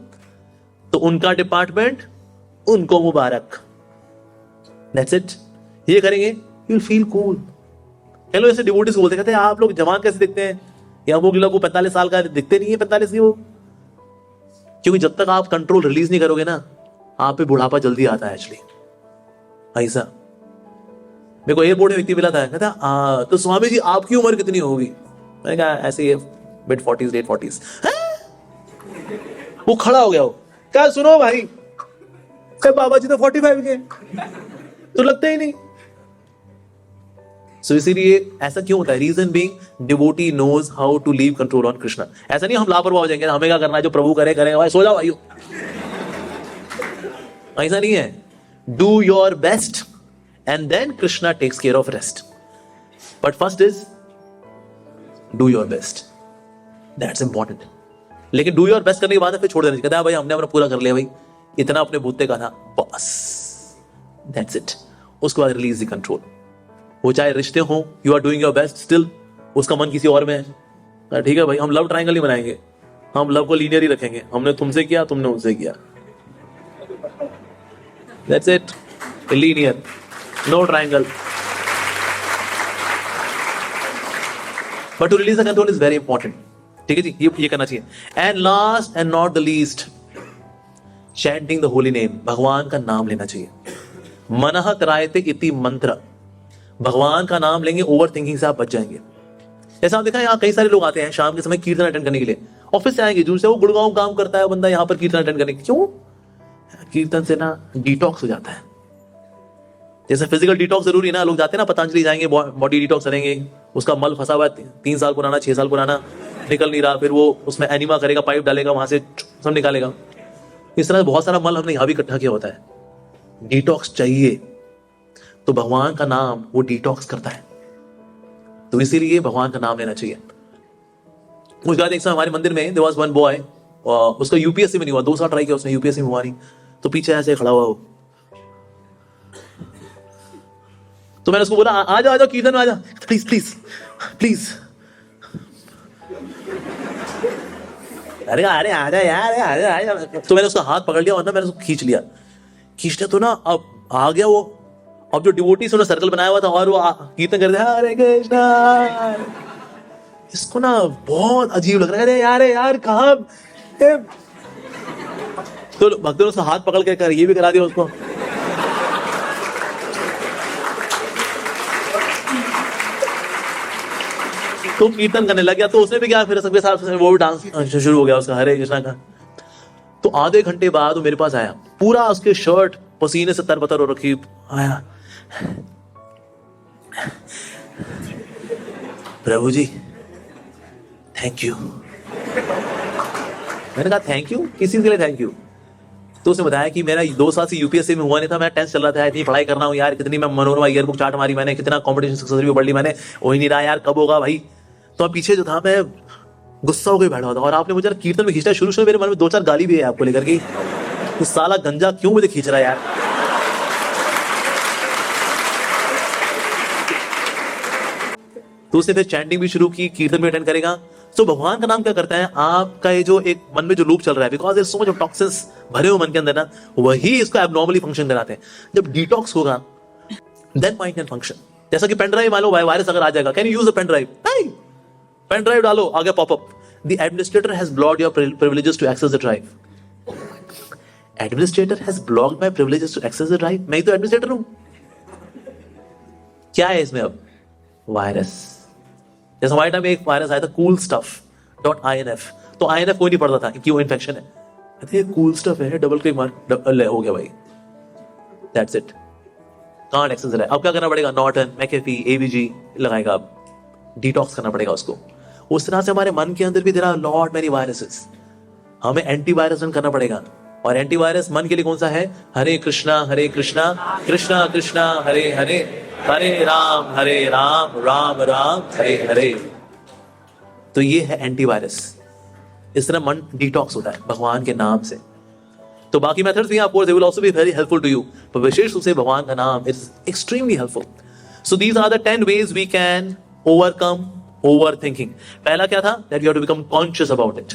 तो उनका डिपार्टमेंट, उनको मुबारक. That's it. ये करेंगे, you will feel cool. Hello, ऐसे डिवोटीज बोलते, कहते हैं आप लोग जवान कैसे दिखते हैं, या वो लोग 45 साल का दिखते नहीं है, 45 की वो. क्योंकि जब तक आप कंट्रोल रिलीज नहीं करोगे ना, आप पे बुढ़ापा जल्दी आता है. एक्चुअली ऐसा मेरे को एयरपोर्ट में व्यक्ति मिला था, कहता तो स्वामी जी आपकी उम्र कितनी होगी? मैंने कहा ऐसे ही मिड 40s late 40s. वो खड़ा हो गया, वो क्या सुनो भाई, बाबा जी तो 45 के तो लगते ही नहीं। सो इसीलिए ऐसा क्यों होता है? Reason being devotee knows how to leave control on Krishna. ऐसा नहीं हम लापरवाह हो जाएंगे, हमें क्या करना है, जो प्रभु करे करेगा, भाई सो जाओ भाइयों। ऐसा नहीं है। Do your best and then Krishna takes care of rest, but first is do your best, that's important. लेकिन डू योर बेस्ट करने के बाद फिर छोड़ देना चाहिए। कहता है भाई हमने अपना पूरा कर लिया, भाई इतना अपने बूते का था, बस दैट्स इट। उसके बाद रिलीज द कंट्रोल। वो चाहे रिश्ते हो, you are doing your best, still उसका मन किसी और में है, ठीक है भाई, हम लव ट्रायंगल नहीं बनाएंगे, हम लव को लीनियर ही रखेंगे। हमने तुमसे किया, तुमने उनसे किया, that's it, linear, no triangle. But to release the control is very important, ठीक है जी, ये करना चाहिए। And last and not the least, chanting the holy name, भगवान का नाम लेना चाहिए। मनः त्रायते इति मंत्र, भगवान का नाम लेंगे, ओवर थिंकिंग से आप बच जाएंगे। जैसा आप देखा यहाँ कई सारे लोग आते हैं शाम के समय कीर्तन अटेंड करने के लिए, ऑफिस से आएंगे, दूर से वो गुड़गांव काम करता है बंदा, यहाँ पर कीर्तन अटेंड करने के, क्यों? कीर्तन से ना डिटॉक्स हो जाता है। जैसे फिजिकल डिटॉक्स जरूरी है ना, लोग जाते हैं ना पतंजलि जाएंगे, बॉडी डिटॉक्स करेंगे, उसका मल फंसा हुआ 3 साल पुराना 6 साल पुराना निकल नहीं रहा, फिर वो उसमें एनिमा करेगा, पाइप डालेगा, वहां से सब निकालेगा। इस तरह बहुत सारा मल हमने यहाँ भी इकट्ठा किया होता है। डिटॉक्स चाहिए, तो भगवान का नाम वो डिटॉक्स करता है, तो इसीलिए भगवान का नाम लेना चाहिए। उसके बाद एक समय हमारे मंदिर में देयर वाज वन बॉय, उसका यूपीएससी में नहीं हुआ, 2 साल ट्राई किया उसने, यूपीएससी में हुआ नहीं, तो पीछे ऐसे खड़ा हुआ वो, तो मैंने उसको बोला आ जाओ कीर्तन में आ जा, प्लीज प्लीज प्लीज। अरे अरे आ जा यार, आ जा। तो मैंने उसका हाथ पकड़ लिया और ना मैंने उसको खींच लिया तो ना अब आ गया वो। अब जो डिवोटीज उन्होंने सर्कल बनाया हुआ था और वो कीर्तन कर रहे हरे कृष्णा, इसको ना बहुत अजीब लग रहा है, यार कहाँ। तो भक्तों ने उसका हाथ पकड़ के कर ये भी करा दिया उसको। तो कीर्तन करने लग गया, तो उसने भी क्या, फिर सबके साथ वो भी डांस शुरू हो गया उसका हरे कृष्णा का। तो आधे घंटे बाद वो मेरे पास आया, पूरा उसके शर्ट पसीने से तरबतर हो रखी, आया, प्रभु जी थैंक यू। मैंने कहा थैंक यू, किसी के लिए थैंक यू? तो उसने बताया कि मेरा 2 साल से यूपीएससी में हुआ नहीं था, मैं 10th चल रहा था, इतनी पढ़ाई कर रहा हूँ यार, कितनी मैं मनोरमा ईयर बुक चार्ट मारी मैंने, कितना कंपटीशन सक्सेस भी पढ़ ली मैंने, हो ही नहीं रहा यार, कब होगा भाई। तो अब पीछे जो था मैं गुस्सा हो गई बैठा हुआ था, और आपने मुझे कीर्तन में खींचा, शुरू मेरे मन में 2-4 गाली भी है आपको लेकर के, तो साला गंजा क्यों मुझे खींच रहा है यार। तो उसने फिर चैंटिंग भी शुरू की, कीर्तन भी अटेंड करेगा। तो भगवान का नाम क्या करता है, आपका ये जो एक मन में जो लूप चल रहा है, because there so much of toxins भरे हुए मन के अंदर ना, वही इसको एबनॉर्मली फंक्शन कराते हैं। जब डिटॉक्स होगा देन माइंड कैन फंक्शन। जैसा कि पेन ड्राइव मान लो वायरस अगर आ जाएगा, can you use a pen drive? नहीं, पेन ड्राइव डालो, आगे popup, the administrator has blocked your privileges to access the drive. Administrator has blocked my privileges to access the drive. मैं ही तो एडमिनिस्ट्रेटर हूं। क्या है इसमें अब? वायरस। जैसे हमारे टाइम में एक वायरस आया था कूल स्टफ .inf, तो INF कोई नहीं पढ़ता था कि वो इन्फेक्शन है, कहते कूल स्टफ है, डबल क्लिक मार हो गया भाई, दैट्स इट, कांट एक्सेस है। अब क्या करना पड़ेगा, नॉर्टन, मैकेफी, AVG लगाएगा, अब डिटॉक्स करना पड़ेगा उसको। उस तरह से हमारे मन के अंदर भी there are lot many viruses, हमें एंटीवायरस रन करना पड़ेगा। और एंटीवायरस मन के लिए कौन सा है? हरे कृष्णा कृष्णा कृष्णा हरे हरे, हरे राम राम राम हरे हरे। तो ये है एंटीवायरस। इस तरह मन डिटॉक्स होता है भगवान के नाम से। तो बाकी मेथड्स भी आपको they will also be very helpful to you, पर विशेष रूप से भगवान का नाम is extremely helpful. So these are the 10 ways we can overcome overthinking. पहला क्या था? That you have to become conscious about it,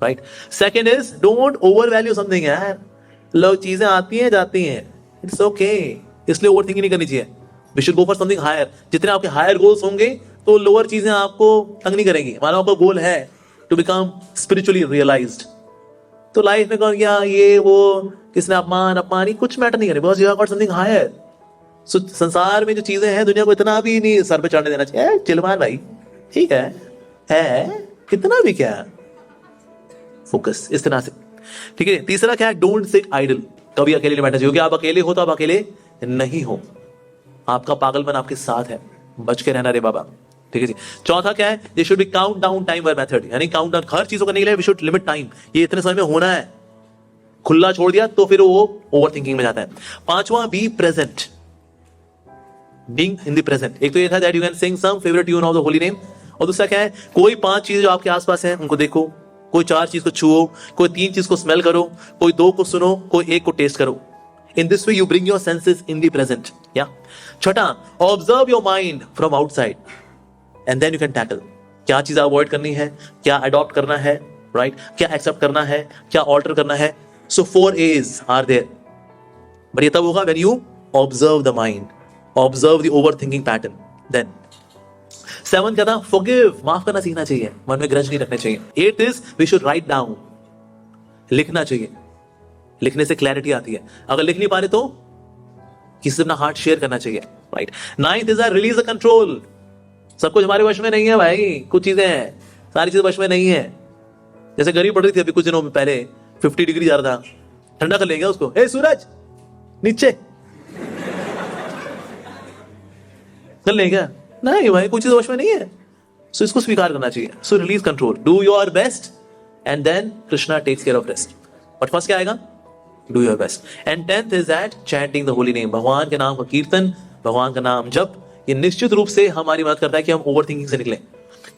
right? Second is don't overvalue something यार। लोग चीजें आती हैं जाती हैं, it's okay, इसलिए ओवरथिंकिंग नहीं करनी चाहिए। We should go for something higher. जितने आपके हायर गोल्स होंगे तो लोअर चीजें आपको तंग नहीं करेंगी। मानो आपका गोल है टू बिकम स्पिरिचुअली रियलाइज्ड, तो लाइफ में कौन क्या ये वो किसने अपमान कुछ मैटर नहीं करे, because you have got something higher. So संसार में जो चीजें हैं दुनिया को इतना भी नहीं सर पे चढ़ने देना चाहिए। चिल मार भाई, ठीक है कितना भी क्या, फोकस इस तरह से, ठीक है। तीसरा क्या है? Don't sit idle. कभी अकेले नहीं बैठना चाहिए, क्योंकि आप अकेले हो तो आप अकेले नहीं हो, आपका पागलपन आपके साथ है, बच के रहना रे बाबा। ठीक है जी। चौथा क्या है, ये should be count down time method, यानी काउंट डाउन हर चीजों करने के लिए वी शुड लिमिट टाइम, ये इतने समय में होना है, खुला छोड़ दिया तो फिर वो ओवर थिंकिंग में जाता है। पांचवा, be present, being in the present. एक तो ये था that you can sing some favourite tune of the holy name, और दूसरा क्या है, कोई 5 चीजें जो आपके आसपास हैं उनको देखो, कोई 4 चीज को छुओ, कोई 3 चीज को स्मेल करो, कोई 2 को सुनो, कोई 1 को टेस्ट करो। In this way you bring your senses in the present. या छठा, observe your mind from outside and then you can tackle, क्या चीज अवॉइड करनी है, क्या अडॉप्ट करना है, राइट, क्या एक्सेप्ट करना है, क्या ऑल्टर करना है। सो 4 A's आर देयर, बट ये तब होगा when you observe the mind, observe the overthinking pattern. Then 7 क्या था, फॉरगिव, माफ करना सीखना चाहिए, मन में ग्रज नहीं रखना चाहिए। 8 is we should write down, लिखना चाहिए, लिखने से क्लैरिटी आती है, अगर लिख नहीं पा रहे तो किसी से अपना हार्ट शेयर करना चाहिए, right. 9th is release the control, सब कुछ हमारे वश में नहीं है भाई, कुछ चीजें हैं, सारी चीजें वश में नहीं है। जैसे गर्मी पड़ रही थी अभी कुछ दिनों में पहले, 50 डिग्री जा रहा था, ठंडा कर लेंगे उसको, ए सूरज नीचे कर लेंगे, नहीं भाई कुछ चीज वश में नहीं है, सो इसको स्वीकार करना चाहिए। So release control, do your best and then Krishna takes care of rest, but first क्या आएगा, do your best. And 10th is that chanting the holy name, भगवान के नाम का कीर्तन, भगवान का नाम जप, ये निश्चित रूप से हमारी मदद करता है कि हम ओवर थिंकिंग से निकलें।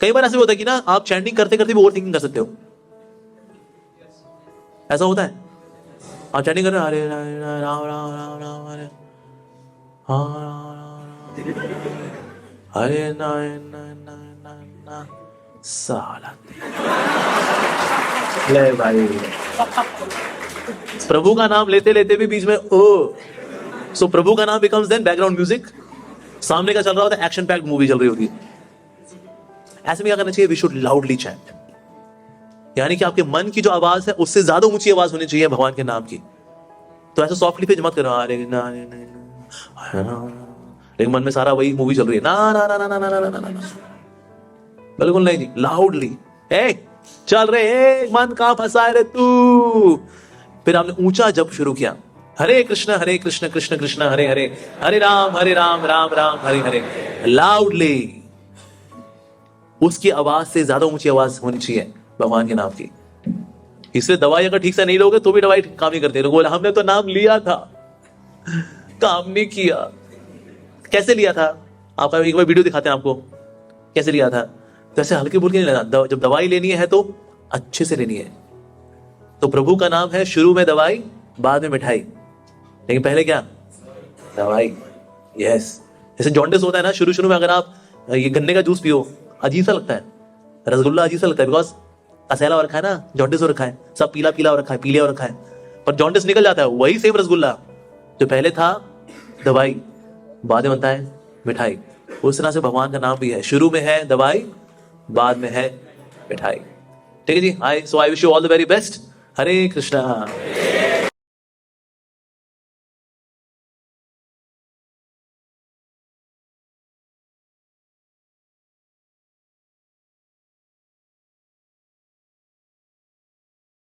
कई बार ऐसे होता है कि ना आप चैंटिंग करते करते भी ओवर थिंकिंग कर सकते हो, ऐसा होता है, आप चैंटिंग कर रहे हो, हरे राम राम राम राम हरे हरे ना साला ले भाई, प्रभु का नाम लेते लेते भी बीच में ओ, सो प्रभु का नाम बिकम्स देन बैकग्राउंड म्यूजिक, सामने का चल रहा होता है, एक्शन पैक्ड मूवी चल रही होती है। ऐसे में क्या करना चाहिए, वी शुड लाउडली चैंट, यानी कि आपके मन की जो आवाज है उससे ज्यादा ऊंची आवाज होनी चाहिए भगवान के नाम की। तो ऐसे सॉफ्टली पे मत करो, लेकिन मन में सारा वही मूवी चल रही है, ना ना ना ना ना ना ना ना ना, बिल्कुल नहीं जी, लाउडली, ए चल रहे, ए मन कहां फंसा है रे तू। फिर आपने ऊंचा जप शुरू किया, हरे कृष्ण कृष्ण कृष्ण हरे हरे, हरे राम राम राम हरे हरे, लाउडली, उसकी आवाज से ज्यादा ऊंची आवाज होनी चाहिए भगवान के नाम की। इसलिए दवाई अगर ठीक से नहीं लोगे तो भी दवाई काम नहीं करती, बोला हमने तो नाम लिया था काम नहीं किया। कैसे लिया था, आपका एक बार वीडियो दिखाते हैं आपको कैसे लिया था। तो ऐसे हल्के फुल्के नहीं लेना, जब दवाई लेनी है तो अच्छे से लेनी है। तो प्रभु का नाम है, शुरू में दवाई बाद में मिठाई, लेकिन पहले क्या, दवाई। यस, जैसे जॉन्डिस होता है ना, शुरू में अगर आप ये गन्ने का जूस पियो अजीब सा लगता है, रसगुल्ला अजीब सा लगता है, बिकॉज असैला हो रखा है ना, जॉन्डिस हो रखा है, सब पीला पीला हो रखा है, पीले हो रखा है, पर जॉन्डिस निकल जाता है। वही सेम रसगुल्ला जो पहले था दवाई, बाद में बनता है मिठाई। उस तरह से भगवान का नाम भी है, शुरू में है दवाई, बाद में है मिठाई। ठीक है जी, I wish you all the very best. Hare Krishna.